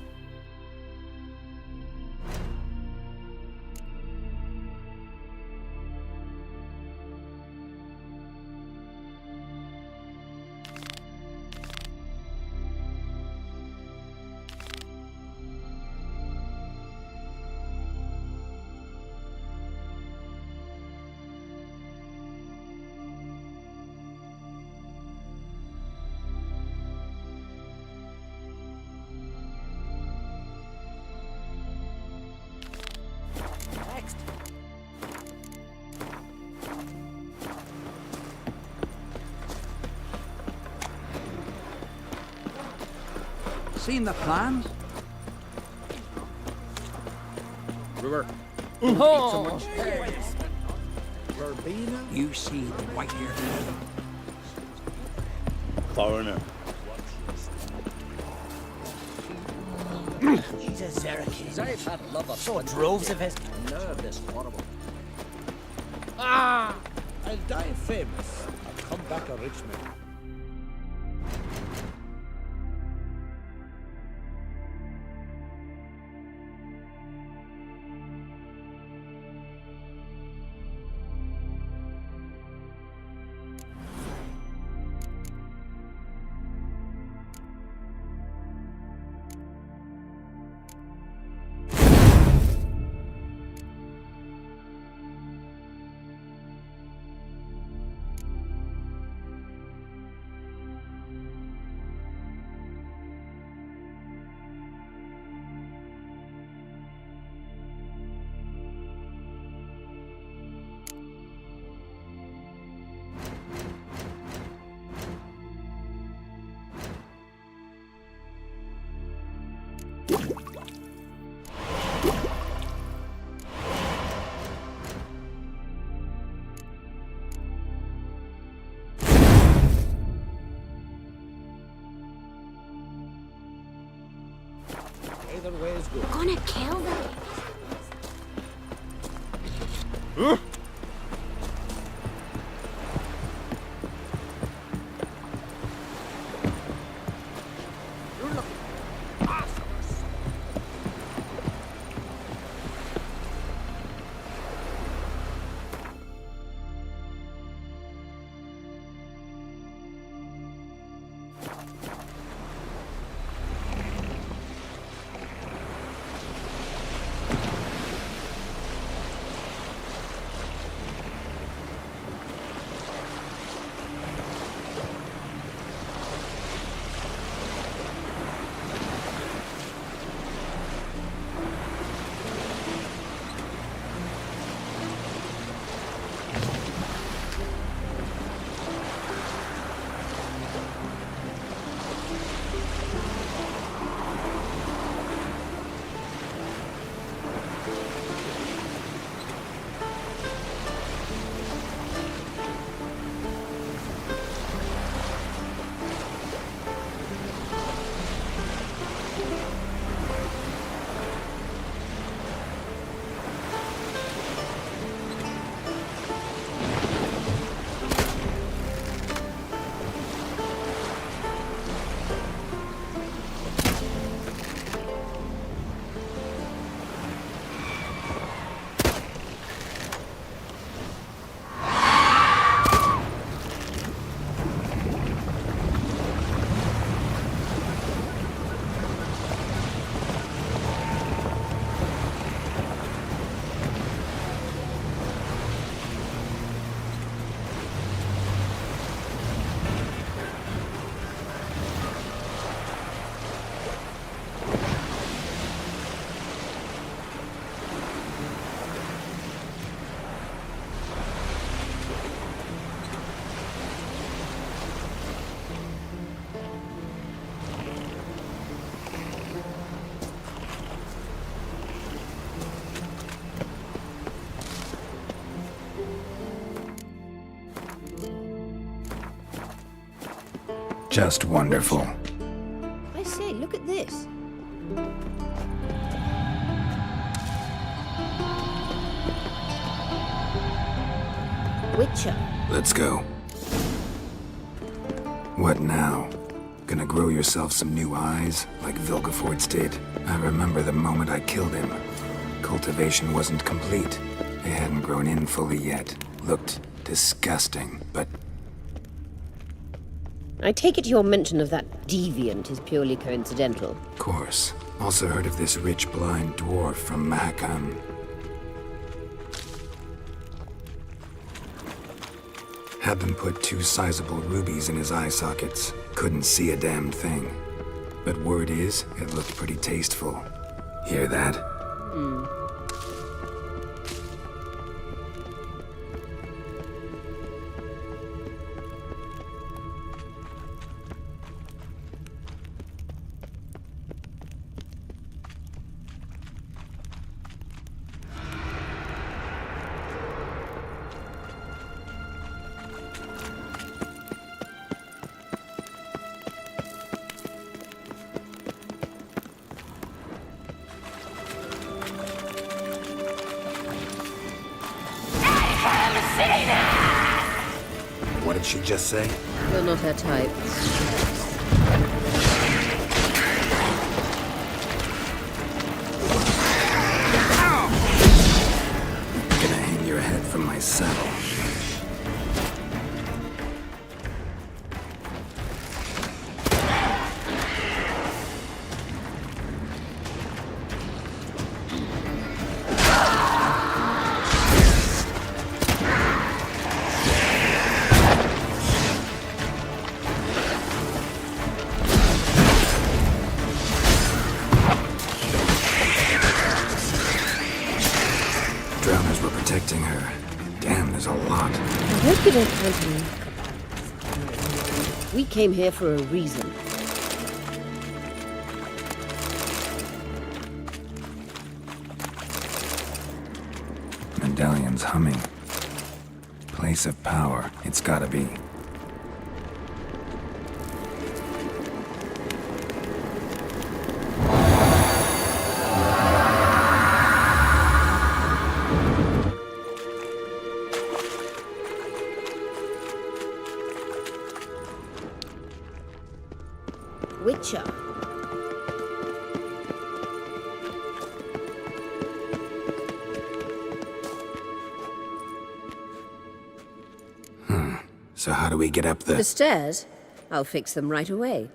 Next. Seen the plans? River. Oh. You see the white-haired Foreigner. He's a Zerachis. I've had love of So droves of his. None of this horrible. I'll die famous. I'll come back a rich man. Either way is good. We're gonna kill them. Just wonderful. I say, look at this. Witcher. Let's go. What now? Gonna grow yourself some new eyes, like Vilgefortz did? I remember the moment I killed him. Cultivation wasn't complete. They hadn't grown in fully yet. Looked disgusting, but... I take it your mention of that deviant is purely coincidental. Of course. Also heard of this rich blind dwarf from Mahakam. Had them put 2 sizable rubies in his eye sockets. Couldn't see a damn thing. But word is, it looked pretty tasteful. Hear that? What did she just say? You're not her type. Gonna hang your head from my saddle. Drowners were protecting her. Damn, there's a lot. I hope you don't count on me. We came here for a reason. Medallion's humming. Place of power. It's gotta be. Witcher. So how do we get up The stairs? I'll fix them right away.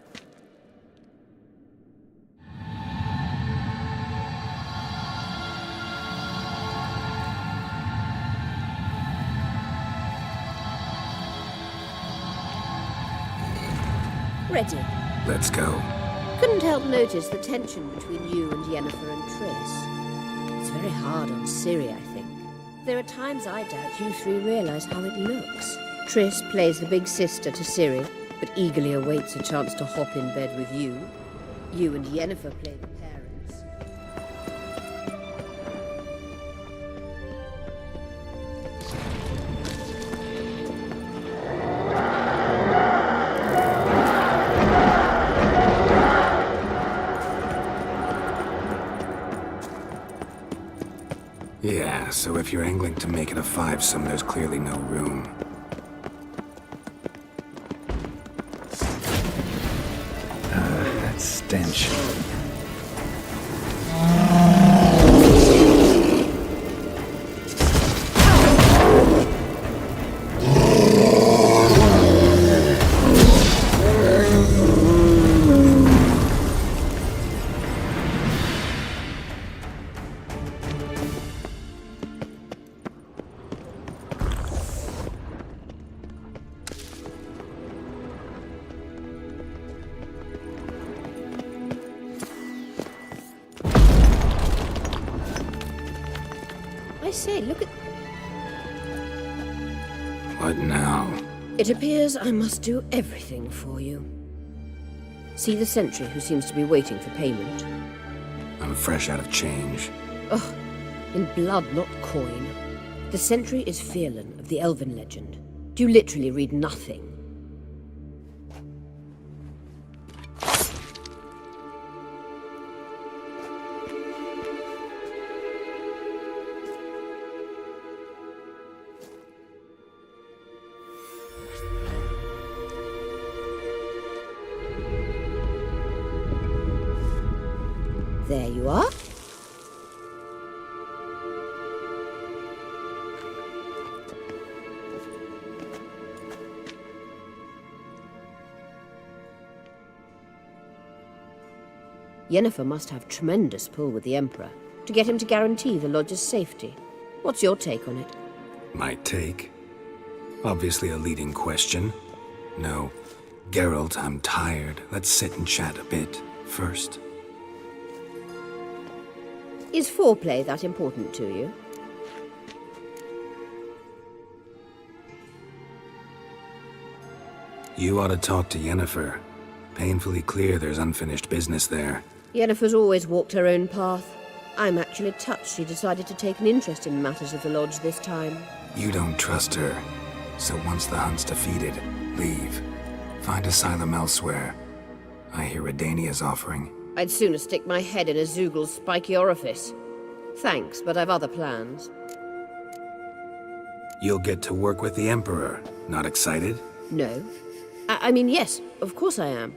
Ready. Let's go. Couldn't help notice the tension between you and Yennefer and Triss. It's very hard on Ciri, I think. There are times I doubt you 3 realize how it looks. Triss plays the big sister to Ciri, but eagerly awaits a chance to hop in bed with you. You and Yennefer play the parents. Yeah, so if you're angling to make it a 5-some, there's clearly no room. That stench. I say, look at... What now? It appears I must do everything for you. See the sentry who seems to be waiting for payment? I'm fresh out of change. Oh, in blood, not coin. The sentry is Firlan of the Elven legend. Do you literally read nothing? There you are. Yennefer must have tremendous pull with the Emperor to get him to guarantee the Lodge's safety. What's your take on it? My take? Obviously a leading question. No. Geralt, I'm tired. Let's sit and chat a bit first. Is foreplay that important to you? You ought to talk to Yennefer. Painfully clear there's unfinished business there. Yennefer's always walked her own path. I'm actually touched she decided to take an interest in matters of the Lodge this time. You don't trust her. So once the hunt's defeated, leave. Find asylum elsewhere. I hear Redania's offering. I'd sooner stick my head in a Zoogl's spiky orifice. Thanks, but I've other plans. You'll get to work with the Emperor. Not excited? No. I mean, yes, of course I am.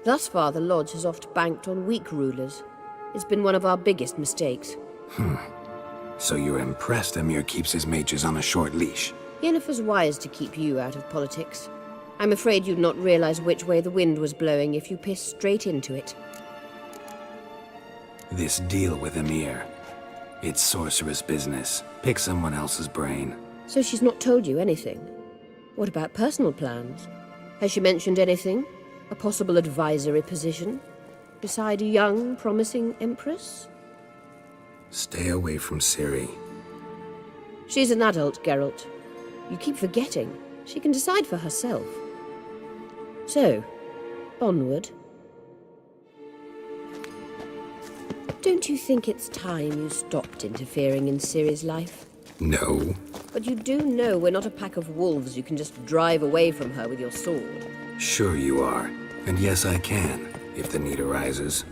Thus far, the Lodge has oft banked on weak rulers. It's been one of our biggest mistakes. So you're impressed Emir keeps his mages on a short leash? Yennefer's wise to keep you out of politics. I'm afraid you'd not realize which way the wind was blowing if you pissed straight into it. This deal with Emir. It's sorceress business. Pick someone else's brain. So she's not told you anything? What about personal plans? Has she mentioned anything? A possible advisory position? Beside a young, promising empress? Stay away from Ciri. She's an adult, Geralt. You keep forgetting. She can decide for herself. So, onward. Don't you think it's time you stopped interfering in Ciri's life? No. But you do know we're not a pack of wolves you can just drive away from her with your sword. Sure you are. And yes, I can, if the need arises.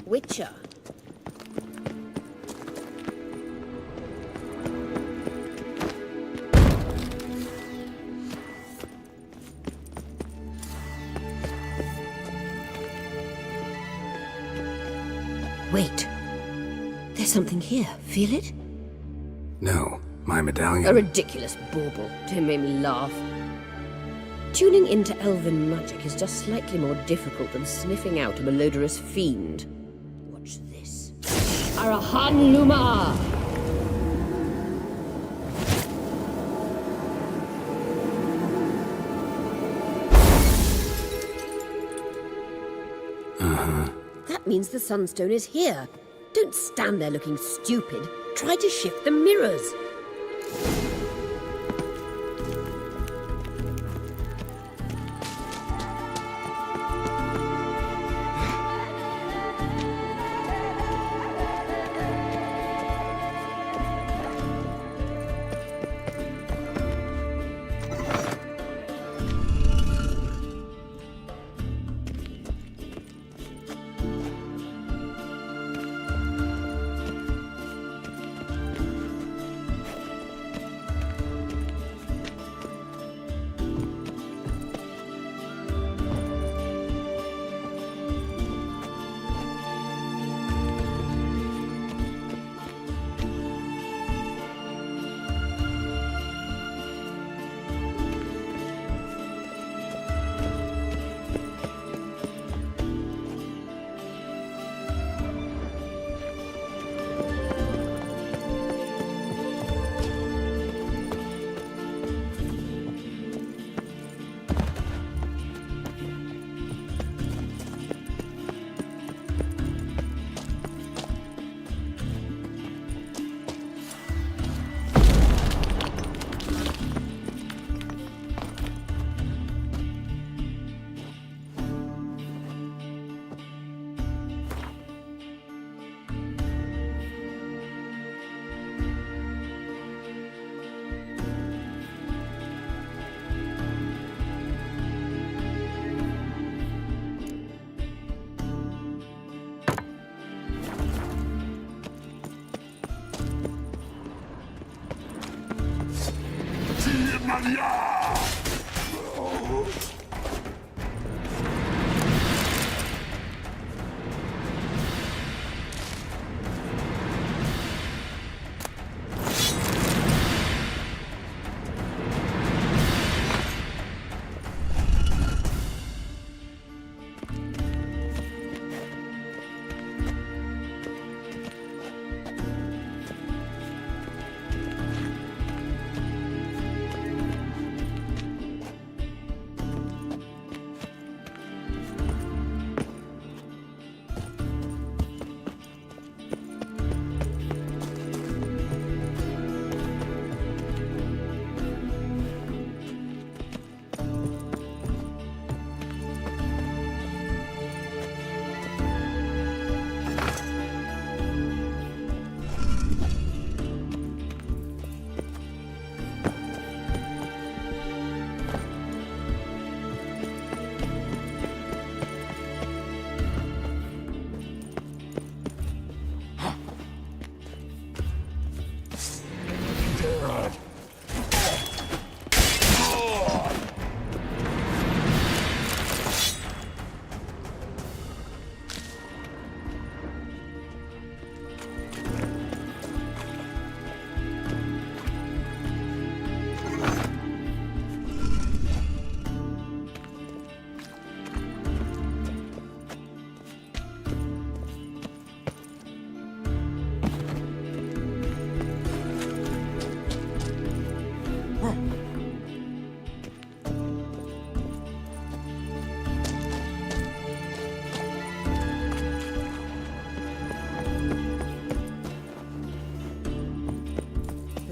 Witcher. Wait. There's something here. Feel it? No, my medallion. A ridiculous bauble. Don't make me laugh. Tuning into elven magic is just slightly more difficult than sniffing out a malodorous fiend. Watch this. Arahan Luma! That means the Sunstone is here. Don't stand there looking stupid. Try to shift the mirrors.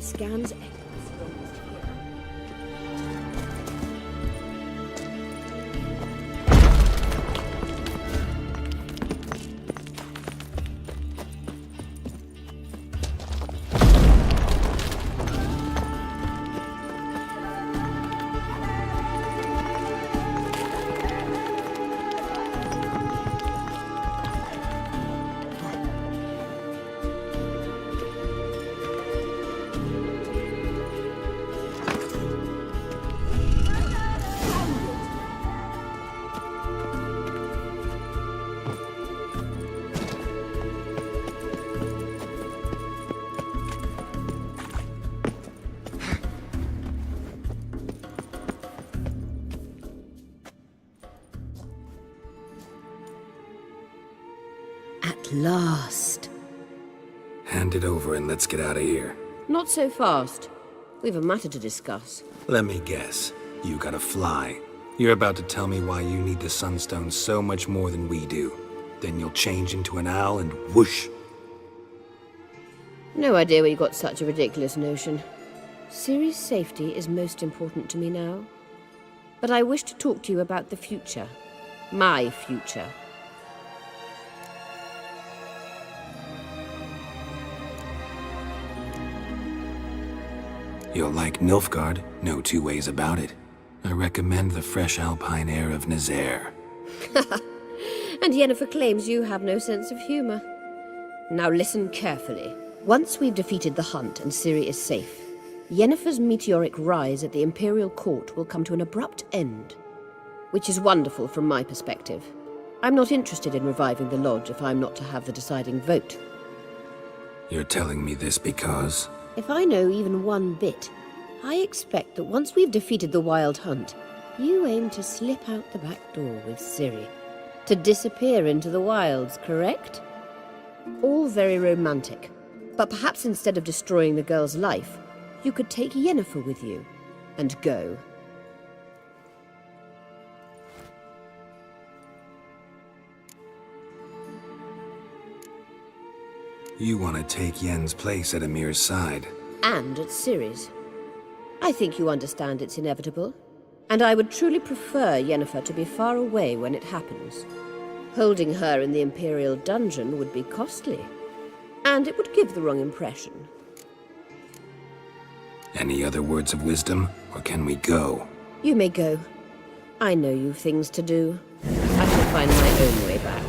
Scans. At last. Hand it over and let's get out of here. Not so fast. We've a matter to discuss. Let me guess. You gotta fly. You're about to tell me why you need the Sunstone so much more than we do. Then you'll change into an owl and whoosh. No idea where you got such a ridiculous notion. Ciri's safety is most important to me now. But I wish to talk to you about the future. My future. You'll like Nilfgaard, no two ways about it. I recommend the fresh alpine air of Nazaire. And Yennefer claims you have no sense of humor. Now listen carefully. Once we've defeated the Hunt and Ciri is safe, Yennefer's meteoric rise at the Imperial Court will come to an abrupt end. Which is wonderful from my perspective. I'm not interested in reviving the Lodge if I'm not to have the deciding vote. You're telling me this because... If I know even one bit, I expect that once we've defeated the Wild Hunt, you aim to slip out the back door with Ciri. To disappear into the wilds, correct? All very romantic. But perhaps instead of destroying the girl's life, you could take Yennefer with you and go. You want to take Yen's place at Amir's side. And at Ciri's. I think you understand it's inevitable. And I would truly prefer Yennefer to be far away when it happens. Holding her in the Imperial dungeon would be costly. And it would give the wrong impression. Any other words of wisdom, or can we go? You may go. I know you've things to do. I shall find my own way back.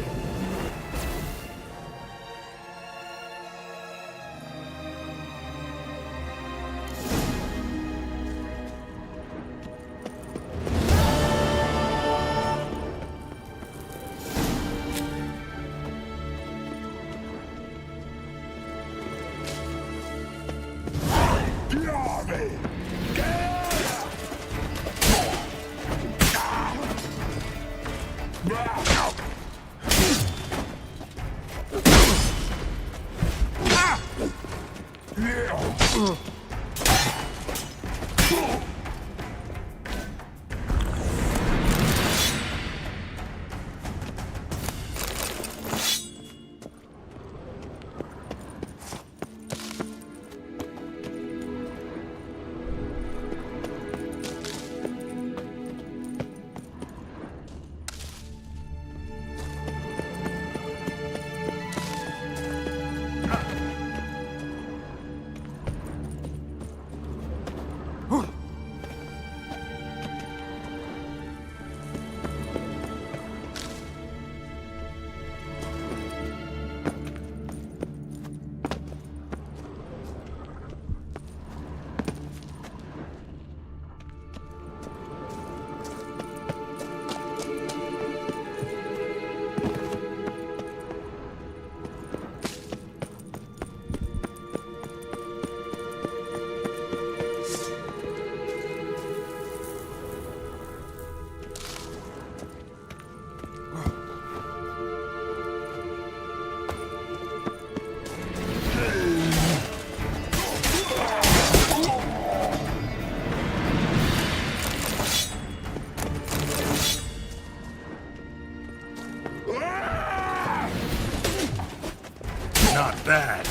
Not bad.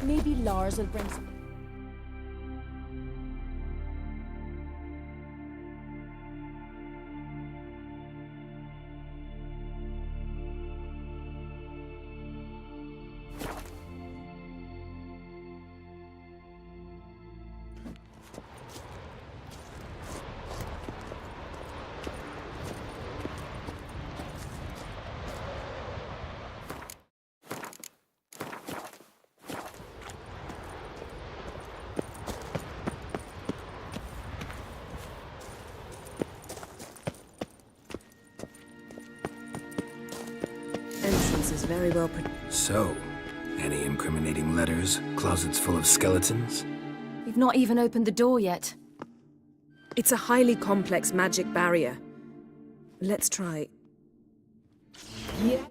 Maybe Lars will bring some. Entrance is very well So, any incriminating letters? Closets full of skeletons? We've not even opened the door yet. It's a highly complex magic barrier. Let's try. Yeah.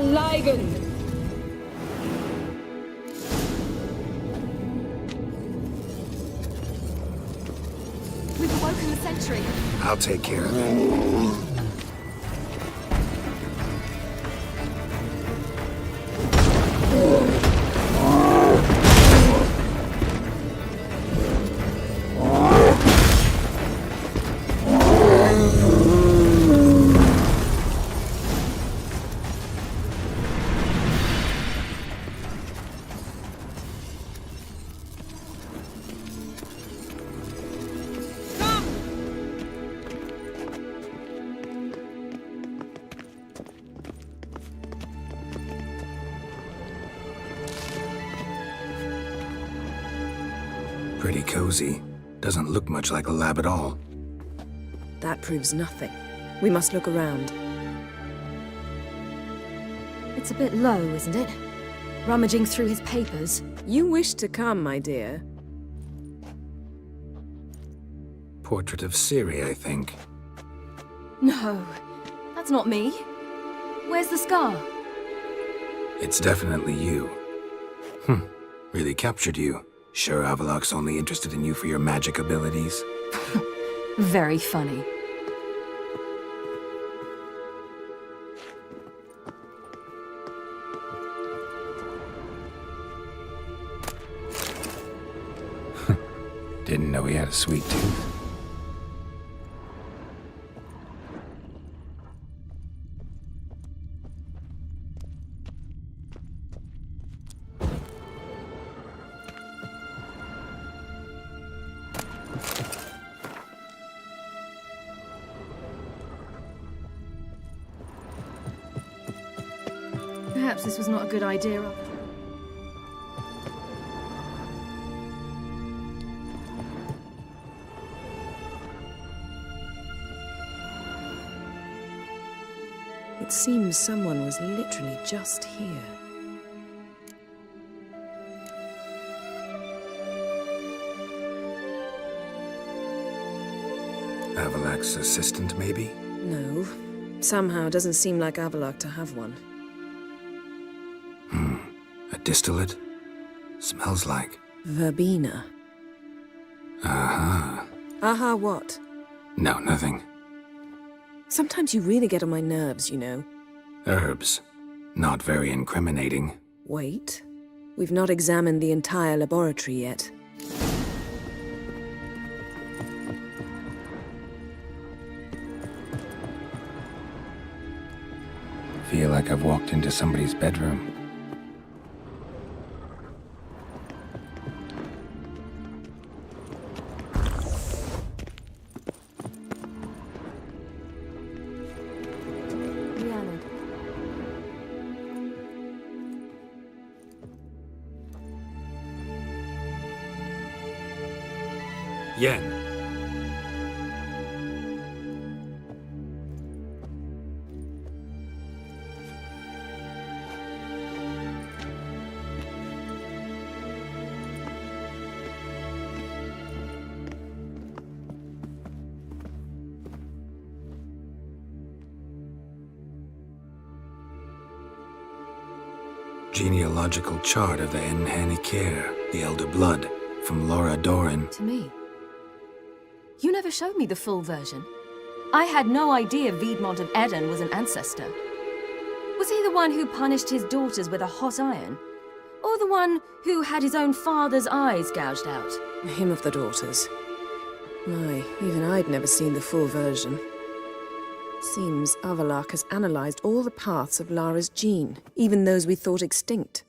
Ligon! We've awoken the sentry. I'll take care of it. Pretty cozy. Doesn't look much like a lab at all. That proves nothing. We must look around. It's a bit low, isn't it? Rummaging through his papers. You wish to come, my dear. Portrait of Ciri, I think. No, that's not me. Where's the scar? It's definitely you. Really captured you. Sure Avallac'h's only interested in you for your magic abilities? Very funny. Didn't know he had a sweet tooth. Perhaps this was not a good idea after all. It seems someone was literally just here. Avallac'h's assistant, maybe? No. Somehow it doesn't seem like Avallac'h to have one. A distillate? Smells like... Verbena. Aha. Aha what? No, nothing. Sometimes you really get on my nerves, you know. Herbs. Not very incriminating. Wait. We've not examined the entire laboratory yet. Feel like I've walked into somebody's bedroom. Yen. Genealogical chart of the Enhanikir, the Elder Blood, from Laura Doran. To me. You never showed me the full version. I had no idea Viedmont of Eden was an ancestor. Was he the one who punished his daughters with a hot iron? Or the one who had his own father's eyes gouged out? Him of the daughters. My, even I'd never seen the full version. Seems Avallac'h has analyzed all the paths of Lara's gene, even those we thought extinct.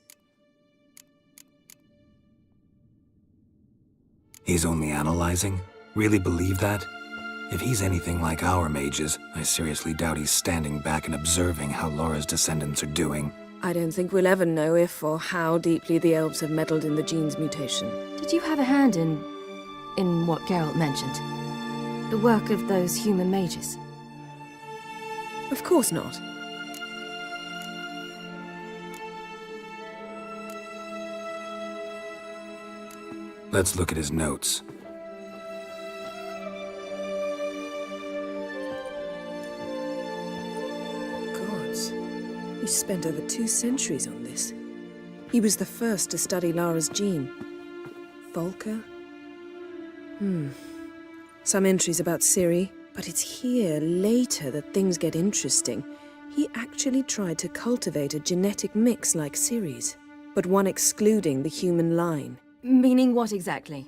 He's only analyzing? Really believe that? If he's anything like our mages, I seriously doubt he's standing back and observing how Laura's descendants are doing. I don't think we'll ever know if or how deeply the elves have meddled in the gene's mutation. Did you have a hand in what Geralt mentioned? The work of those human mages? Of course not. Let's look at his notes. Gods. He spent over 2 centuries on this. He was the first to study Lara's gene. Volker? Some entries about Ciri, but it's here, later, that things get interesting. He actually tried to cultivate a genetic mix like Ciri's, but one excluding the human line. Meaning what exactly?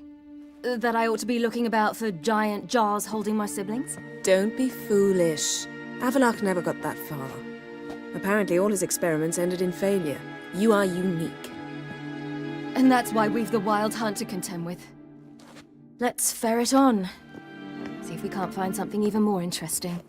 That I ought to be looking about for giant jars holding my siblings? Don't be foolish. Avallac'h never got that far. Apparently all his experiments ended in failure. You are unique. And that's why we've the Wild Hunt to contend with. Let's ferret on. See if we can't find something even more interesting.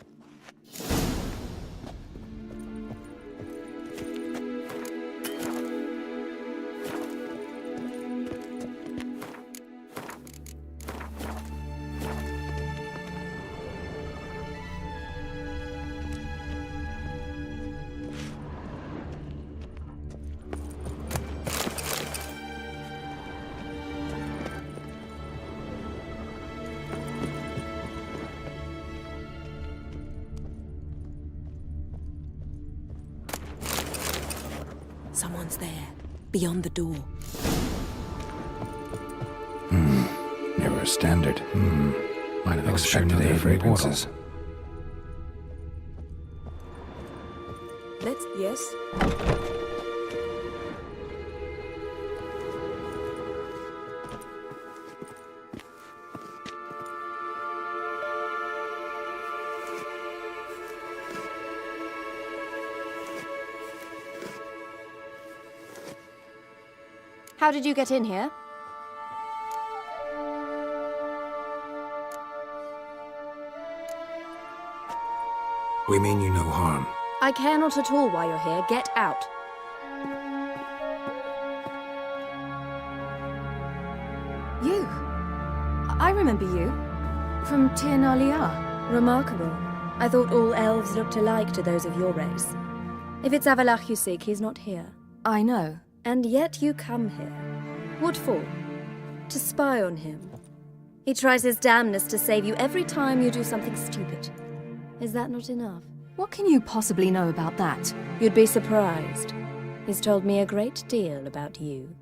Someone's there, beyond the door. Never a standard. Might have expected a fragrances. Yes? How did you get in here? We mean you no harm. I care not at all why you're here. Get out. You? I remember you. From Tir na Liar. Remarkable. I thought all elves looked alike to those of your race. If it's Avallac'h you seek, he's not here. I know. And yet you come here. What for? To spy on him. He tries his damnedest to save you every time you do something stupid. Is that not enough? What can you possibly know about that? You'd be surprised. He's told me a great deal about you.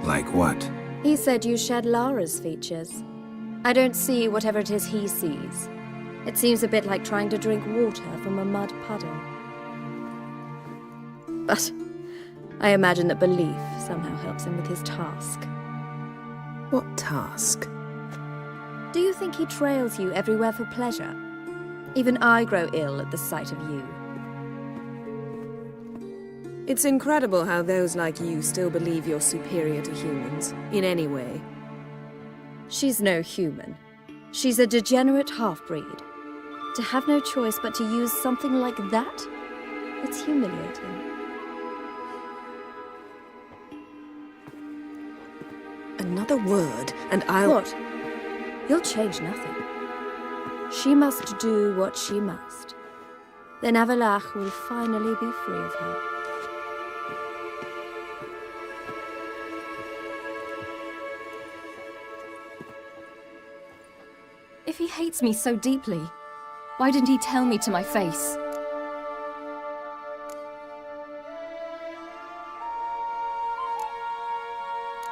Like what? He said you shared Lara's features. I don't see whatever it is he sees. It seems a bit like trying to drink water from a mud puddle. But I imagine that belief somehow helps him with his task. What task? Do you think he trails you everywhere for pleasure? Even I grow ill at the sight of you. It's incredible how those like you still believe you're superior to humans, in any way. She's no human. She's a degenerate half-breed. To have no choice but to use something like that? It's humiliating. Another word, and I'll... What? You'll change nothing. She must do what she must. Then Avallac'h will finally be free of her. If he hates me so deeply, why didn't he tell me to my face?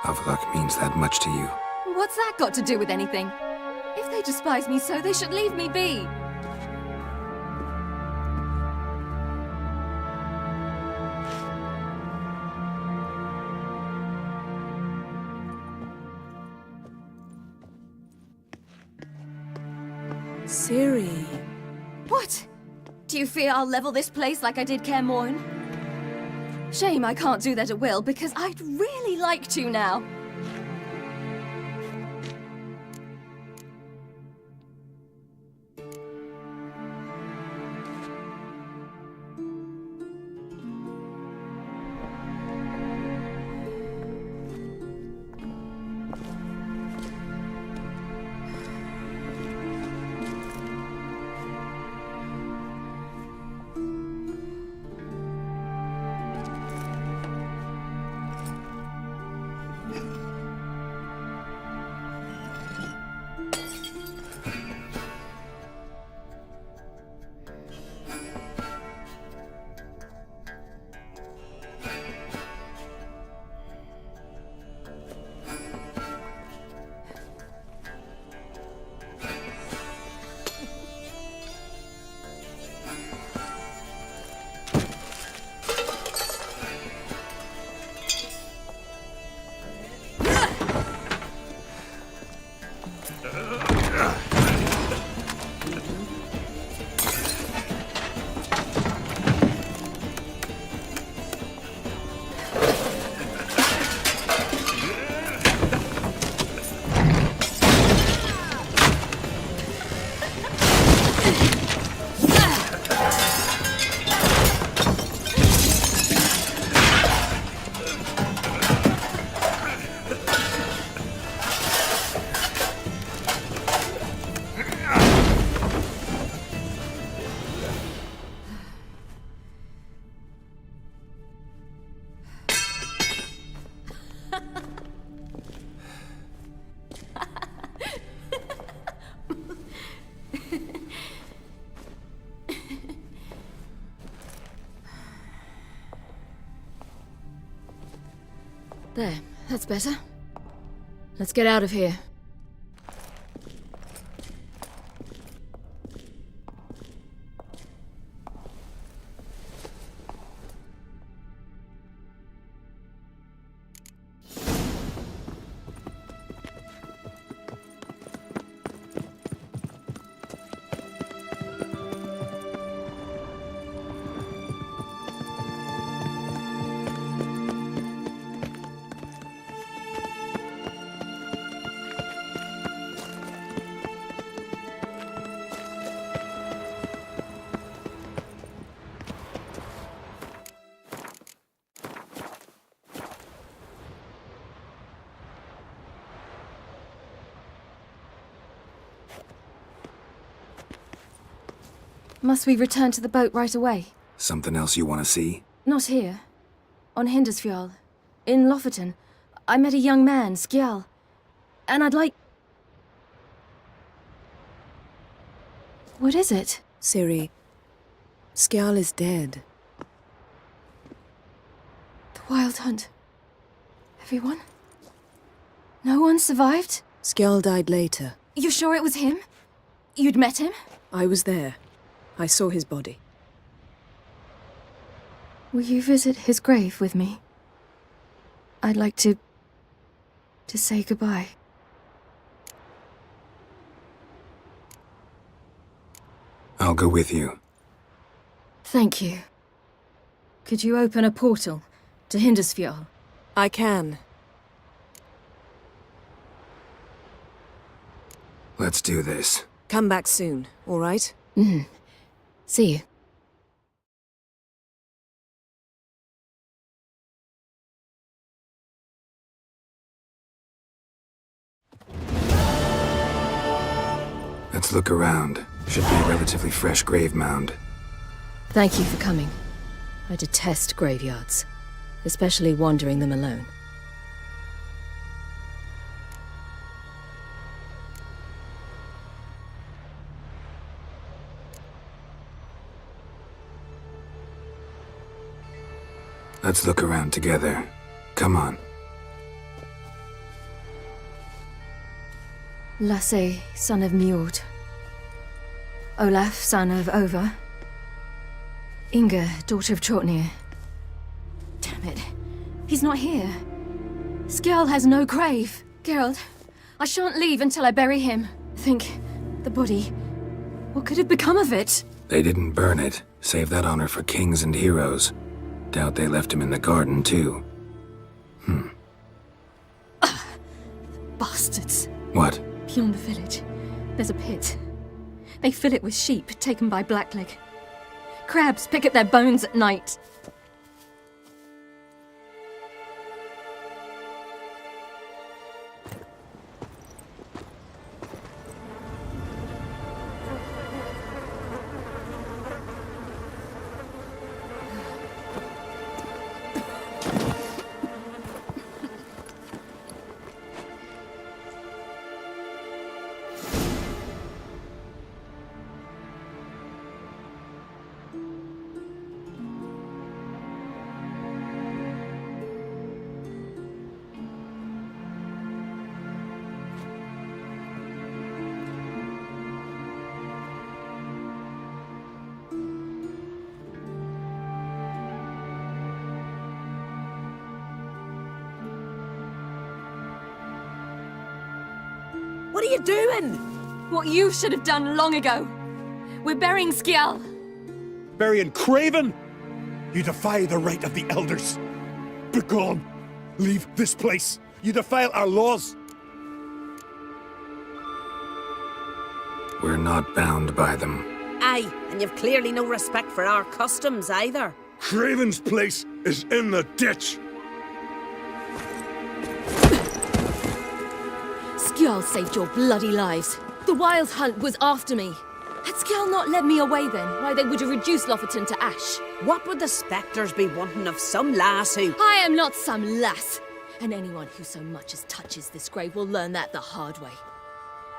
Avlok means that much to you. What's that got to do with anything? If they despise me so, they should leave me be. Ciri. What? Do you fear I'll level this place like I did Kaer Morhen? Shame I can't do that at will, because I'd really like to now. There, that's better. Let's get out of here. Must we return to the boat right away? Something else you want to see? Not here. On Hindersfjall. In Lofoten. I met a young man, Skjal. And I'd like... What is it? Ciri, Skjal is dead. The Wild Hunt. Everyone? No one survived? Skjal died later. You sure it was him? You'd met him? I was there. I saw his body. Will you visit his grave with me? I'd like to say goodbye. I'll go with you. Thank you. Could you open a portal to Hindersfjall? I can. Let's do this. Come back soon, all right? Mm-hmm. See you. Let's look around. Should be a relatively fresh grave mound. Thank you for coming. I detest graveyards, especially wandering them alone. Let's look around together. Come on. Lasse, son of Njord. Olaf, son of Over. Inga, daughter of Trotnir. Damn it. He's not here. Skjall has no grave. Geralt, I shan't leave until I bury him. Think, the body. What could have become of it? They didn't burn it. Save that honor for kings and heroes. Doubt they left him in the garden, too. Bastards. What? Beyond the village, there's a pit. They fill it with sheep taken by Blackleg. Crabs pick at their bones at night. What are you doing? What you should have done long ago. We're burying Skjall. Burying Craven? You defy the right of the elders. Begone! Leave this place. You defile our laws. We're not bound by them. Aye, and you've clearly no respect for our customs either. Craven's place is in the ditch. Skjall saved your bloody lives. The Wild Hunt was after me. Had Skjall not led me away then, why they would have reduced Lofoten to ash. What would the spectres be wanting of some lass who... I am not some lass. And anyone who so much as touches this grave will learn that the hard way.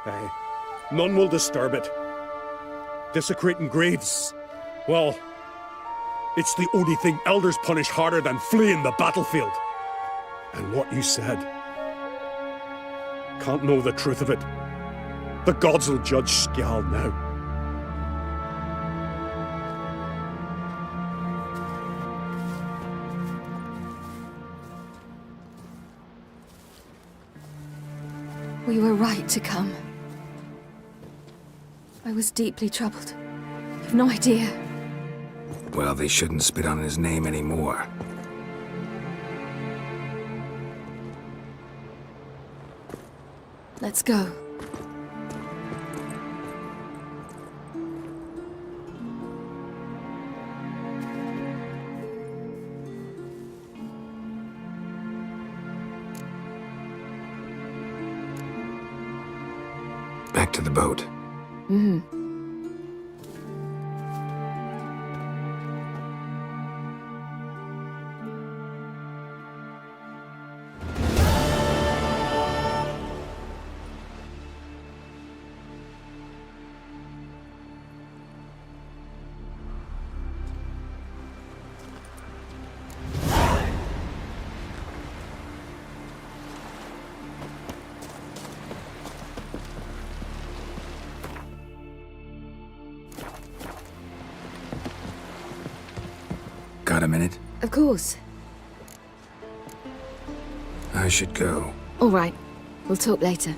Aye. None will disturb it. Desecrating graves. Well, it's the only thing elders punish harder than fleeing the battlefield. And what you said. Can't know the truth of it. The gods will judge Skjall now. We were right to come. I was deeply troubled. You've no idea. Well, they shouldn't spit on his name anymore. Let's go. Back to the boat. Mm-hmm. Got a minute? Of course. I should go. All right. We'll talk later.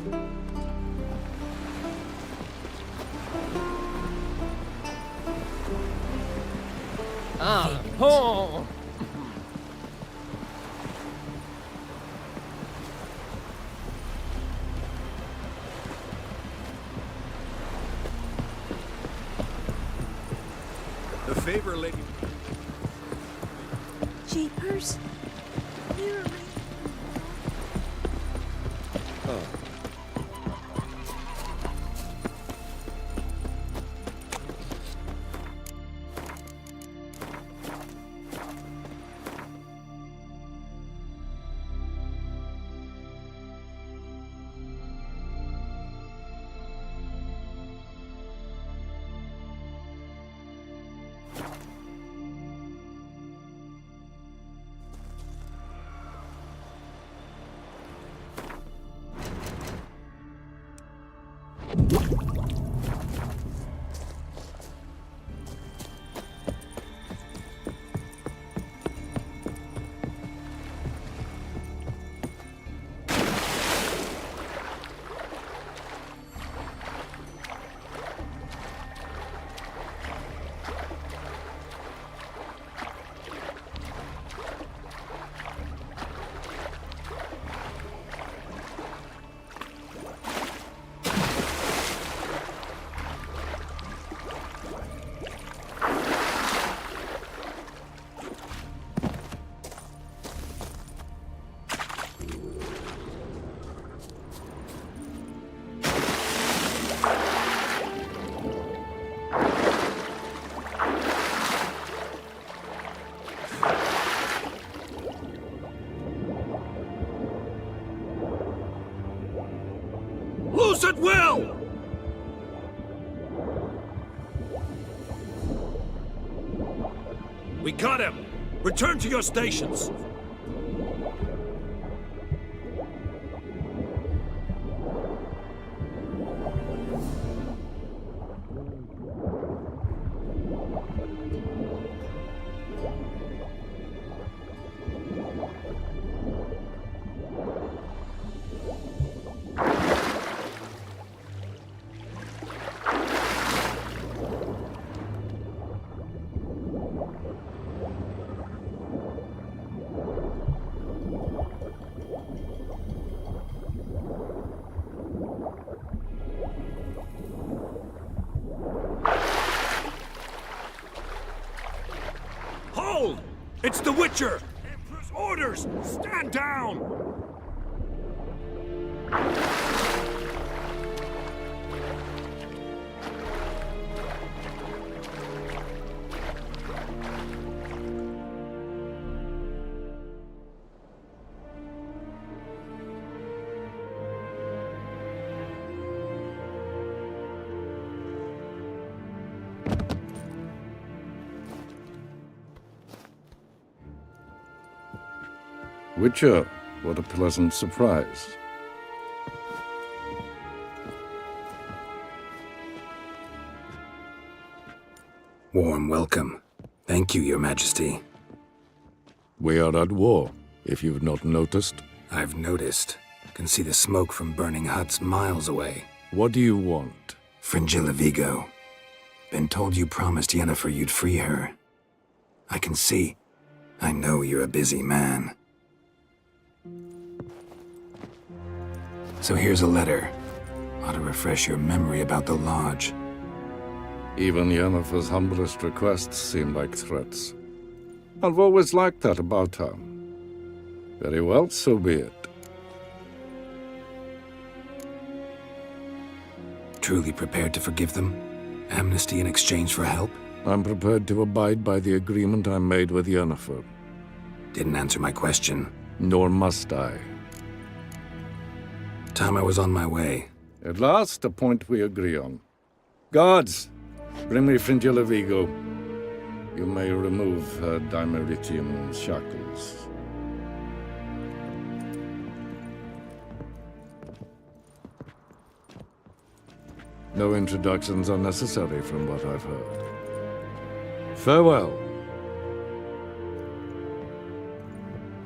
Oh. The favor, lady. Jeepers. Loose at will! We got him! Return to your stations! Hold! It's the Witcher! Emperor's orders! Stand down! Witcher, what a pleasant surprise. Warm welcome. Thank you, Your Majesty. We are at war, if you've not noticed. I've noticed. Can see the smoke from burning huts miles away. What do you want? Fringilla Vigo. Been told you promised Yennefer you'd free her. I can see. I know you're a busy man. So here's a letter. Ought to refresh your memory about the Lodge. Even Yennefer's humblest requests seem like threats. I've always liked that about her. Very well, so be it. Truly prepared to forgive them? Amnesty in exchange for help? I'm prepared to abide by the agreement I made with Yennefer. Didn't answer my question. Nor must I. Time I was on my way. At last, a point we agree on. Guards, bring me Fringilla Vigo. You may remove her Dimeritian shackles. No introductions are necessary from what I've heard. Farewell.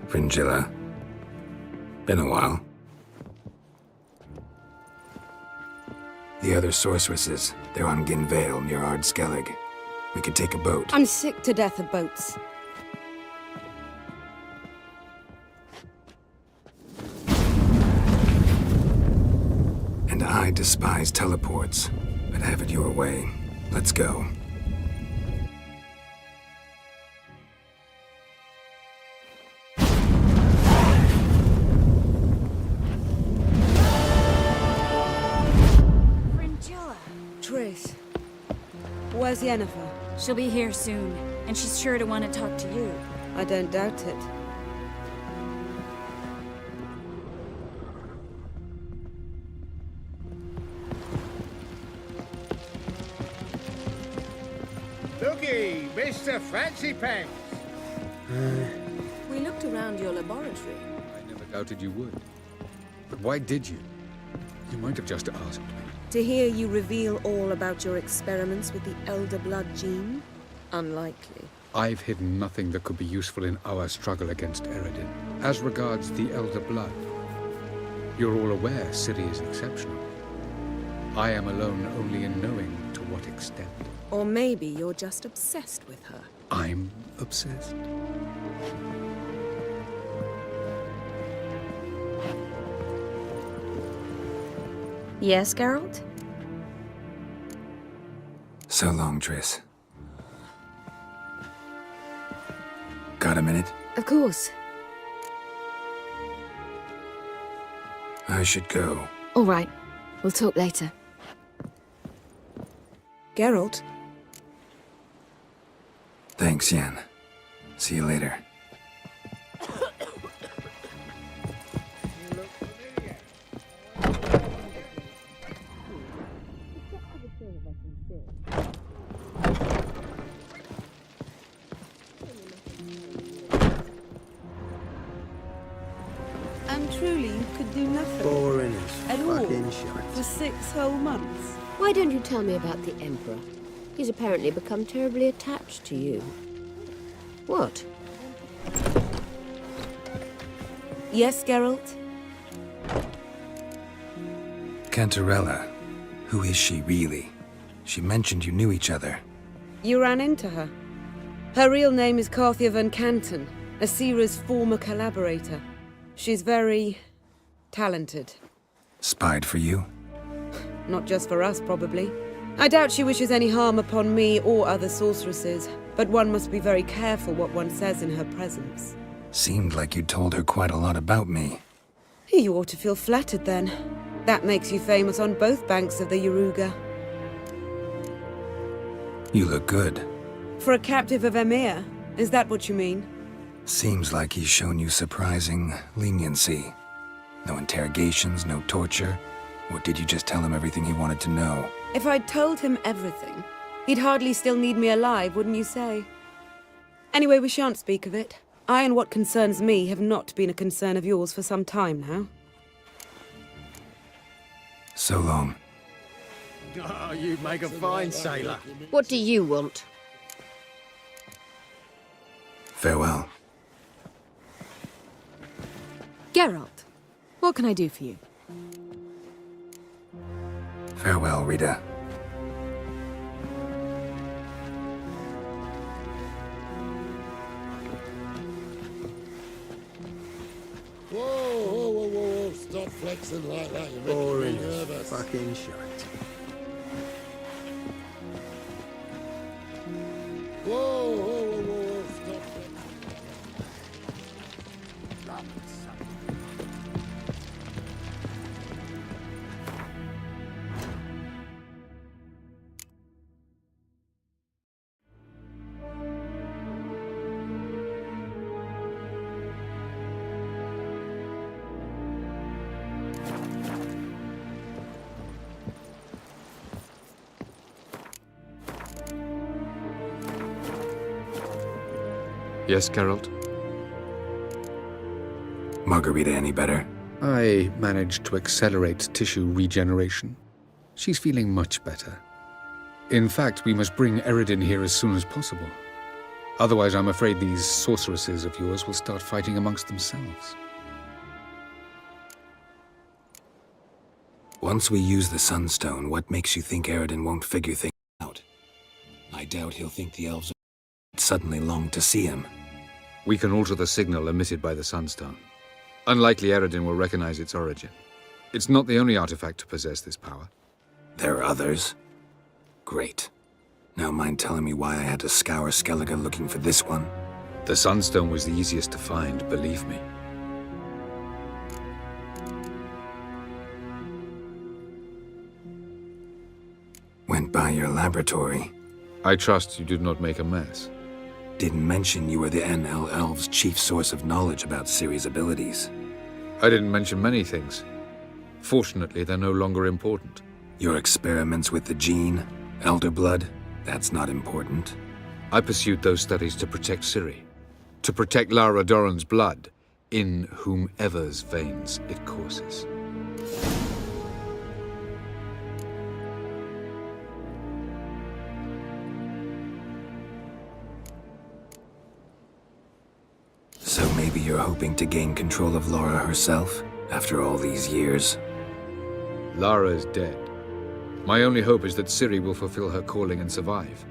Fringilla. Been a while. The other sorceresses, they're on Ginvale near Ard-Skellig. We could take a boat. I'm sick to death of boats. And I despise teleports, but have it your way. Let's go. Triss, where's Yennefer? She'll be here soon, and she's sure to want to talk to you. I don't doubt it. Looky, Mr. Fancy Pants. We looked around your laboratory. I never doubted you would. But why did you? You might have just asked me. To hear you reveal all about your experiments with the Elder Blood gene? Unlikely. I've hidden nothing that could be useful in our struggle against Eredin. As regards the Elder Blood, you're all aware Ciri is exceptional. I am alone only in knowing to what extent. Or maybe you're just obsessed with her. I'm obsessed. Yes, Geralt? So long, Triss. Got a minute? Of course. I should go. All right. We'll talk later. Geralt? Thanks, Yen. See you later. And truly, you could do nothing. Boring at as all fucking shite. for 6 whole months. Why don't you tell me about the Emperor? He's apparently become terribly attached to you. What? Yes, Geralt? Cantarella. Who is she, really? She mentioned you knew each other. You ran into her. Her real name is Carthia van Canton, Asira's former collaborator. She's very talented. Spied for you? Not just for us, probably. I doubt she wishes any harm upon me or other sorceresses, but one must be very careful what one says in her presence. Seemed like you told her quite a lot about me. You ought to feel flattered, then. That makes you famous on both banks of the Yaruga. You look good. For a captive of Emir, is that what you mean? Seems like he's shown you surprising leniency. No interrogations, no torture. Or did you just tell him everything he wanted to know? If I'd told him everything, he'd hardly still need me alive, wouldn't you say? Anyway, we shan't speak of it. I and what concerns me have not been a concern of yours for some time now. So long. Oh, you make a fine sailor. What do you want? Farewell. Geralt, what can I do for you? Farewell, Rita. Whoa, whoa, whoa, whoa, stop flexing like that. You're making Boring me as nervous. fucking shite. Whoa, whoa, whoa, whoa, stop flexing. Yes, Geralt? Margarita any better? I managed to accelerate tissue regeneration. She's feeling much better. In fact, we must bring Eredin here as soon as possible. Otherwise, I'm afraid these sorceresses of yours will start fighting amongst themselves. Once we use the Sunstone, what makes you think Eredin won't figure things out? I doubt he'll think the elves suddenly long to see him. We can alter the signal emitted by the Sunstone. Unlikely Eredin will recognize its origin. It's not the only artifact to possess this power. There are others? Great. Now mind telling me why I had to scour Skellige looking for this one? The Sunstone was the easiest to find, believe me. Went by your laboratory. I trust you did not make a mess. Didn't mention you were the NL Elves' chief source of knowledge about Ciri's abilities. I didn't mention many things. Fortunately, they're no longer important. Your experiments with the gene, Elder Blood, that's not important. I pursued those studies to protect Ciri. To protect Lara Doran's blood, in whomever's veins it courses. you're hoping to gain control of Laura herself after all these years? Lara is dead. My only hope is that Ciri will fulfill her calling and survive.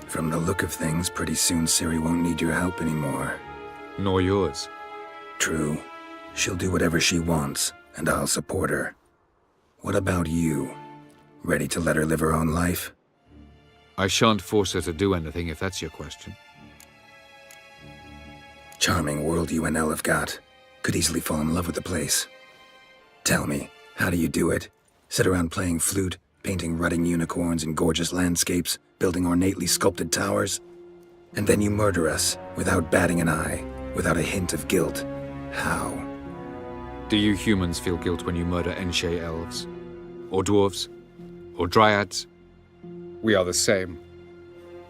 From the look of things, pretty soon Ciri won't need your help anymore. Nor yours. True. She'll do whatever she wants, and I'll support her. What about you? Ready to let her live her own life? I shan't force her to do anything if that's your question. Charming world you and Elle have got. Could easily fall in love with the place. Tell me, how do you do it? Sit around playing flute, painting rutting unicorns in gorgeous landscapes, building ornately sculpted towers? And then you murder us, without batting an eye, without a hint of guilt. How? Do you humans feel guilt when you murder Enshe elves? Or dwarves? Or dryads? We are the same.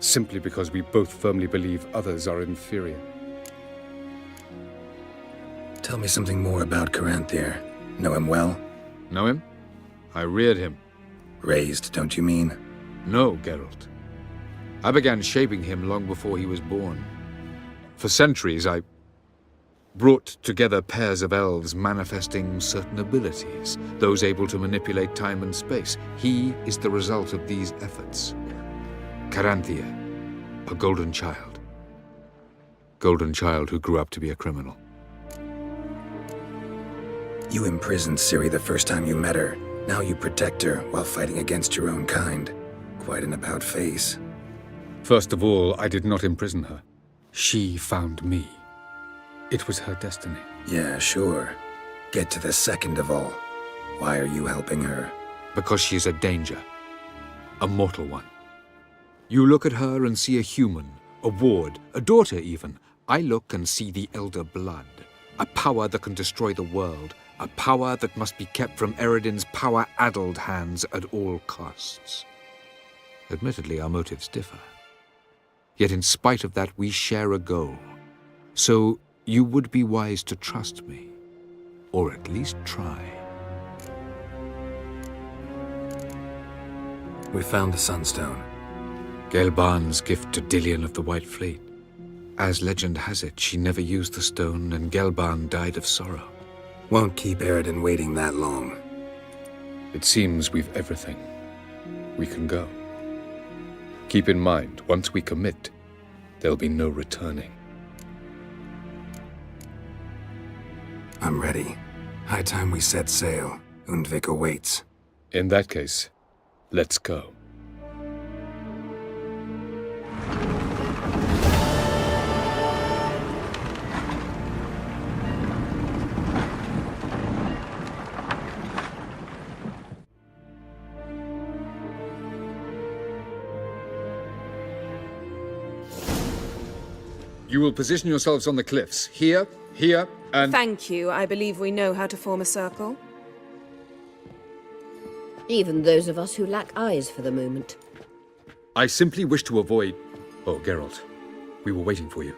Simply because we both firmly believe others are inferior. Tell me something more about Caranthir. Know him well? Know him? I reared him. Raised, don't you mean? No, Geralt. I began shaping him long before he was born. For centuries, I brought together pairs of elves manifesting certain abilities, those able to manipulate time and space. He is the result of these efforts. Caranthir, a golden child. Golden child who grew up to be a criminal. You imprisoned Ciri the first time you met her. Now you protect her while fighting against your own kind. Quite an about-face. First of all, I did not imprison her. She found me. It was her destiny. Yeah, sure. Get to the second of all. Why are you helping her? Because she is a danger. A mortal one. You look at her and see a human, a ward, a daughter even. I look and see the Elder Blood. A power that can destroy the world. A power that must be kept from Eredin's power-addled hands at all costs. Admittedly, our motives differ. Yet in spite of that, we share a goal. So you would be wise to trust me. Or at least try. We found the Sunstone. Gelban's gift to Dillion of the White Fleet. As legend has it, she never used the stone and Gelban died of sorrow. Won't keep Eredin waiting that long. It seems we've everything. We can go. Keep in mind, once we commit, there'll be no returning. I'm ready. High time we set sail. Undvik awaits. In that case, let's go. You will position yourselves on the cliffs. Here, here, and... Thank you. I believe we know how to form a circle. Even those of us who lack eyes for the moment. I simply wish to avoid... Oh, Geralt. We were waiting for you.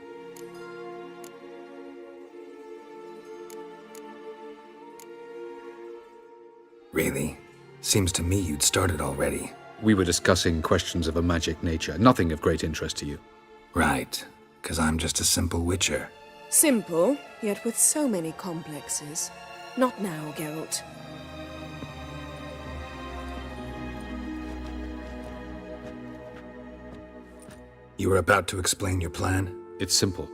Really? Seems to me you'd started already. We were discussing questions of a magic nature. Nothing of great interest to you. Right. 'Cause I'm just a simple witcher. Simple, yet with so many complexes. Not now, Geralt. You were about to explain your plan? It's simple.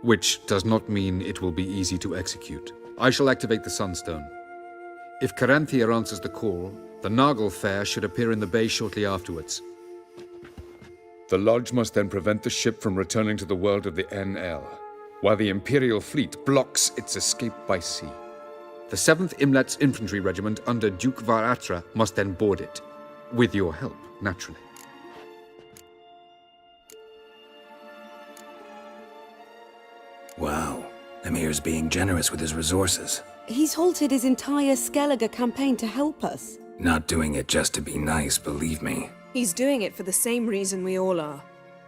Which does not mean it will be easy to execute. I shall activate the Sunstone. If Caranthir answers the call, the Naglfar should appear in the bay shortly afterwards. The Lodge must then prevent the ship from returning to the world of the NL, while the Imperial fleet blocks its escape by sea. The 7th Imlet's Infantry Regiment under Duke Varatra must then board it. With your help, naturally. Wow. Emir's being generous with his resources. He's halted his entire Skellige campaign to help us. Not doing it just to be nice, believe me. He's doing it for the same reason we all are.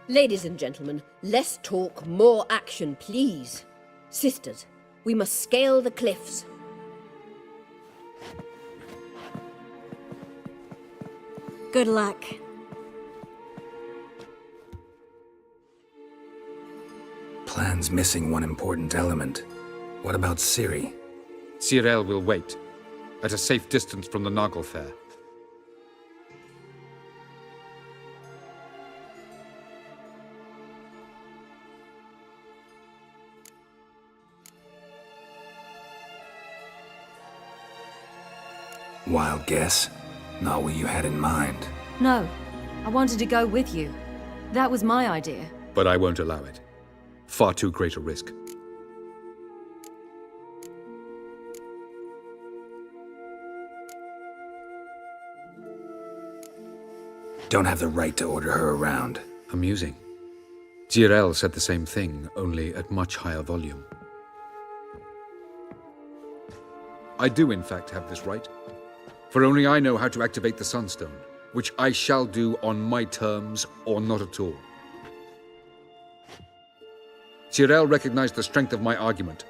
Ladies and gentlemen, less talk, more action, please. Sisters, we must scale the cliffs. Good luck. plan's missing one important element. What about Ciri? Cyril will wait, at a safe distance from the Naglfar. Wild guess? Not what you had in mind. No, I wanted to go with you. That was my idea. But I won't allow it. Far too great a risk. Don't have the right to order her around. Amusing. Cyril said the same thing, only at much higher volume. I do, in fact, have this right. For only I know how to activate the Sunstone, which I shall do on my terms or not at all. Cyril recognized the strength of my argument.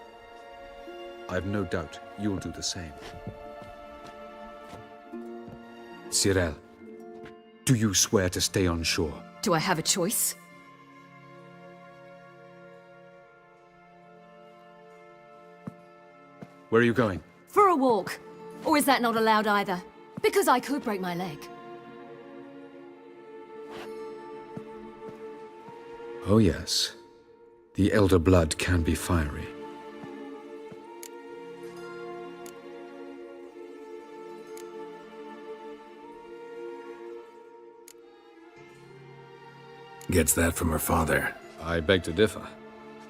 I've no doubt you'll do the same. Cyril, do you swear to stay on shore? Do I have a choice? Where are you going? For a walk. Or is that not allowed either? Because I could break my leg. Oh yes. The Elder Blood can be fiery. Gets that from her father. I beg to differ.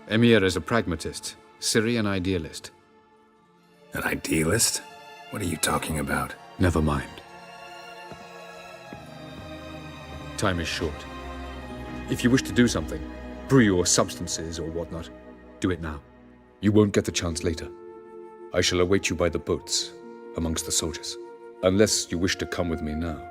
Emir is a pragmatist, Ciri an idealist. An idealist? What are you talking about? Never mind. Time is short. If you wish to do something, brew your substances or whatnot, do it now. You won't get the chance later. I shall await you by the boats, amongst the soldiers. Unless you wish to come with me now.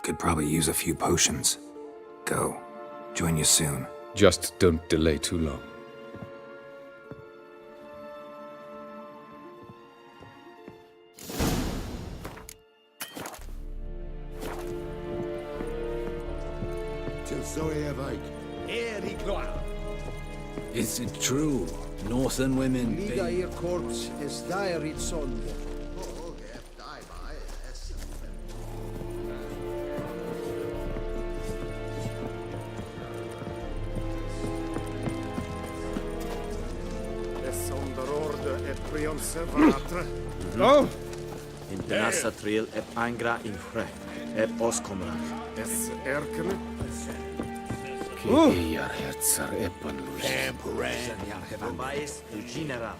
Could probably use a few potions. Go. Join you soon. Just don't delay too long. Is it true? Northern women. Liga ihr korps es dairit son. No? In Denasatril ep angra in Hre, ep oskomrach. Es erkene? Kiar herzer epan lust. Temperan. Verbais du general.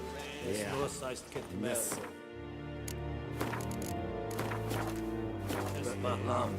Mess. Malam.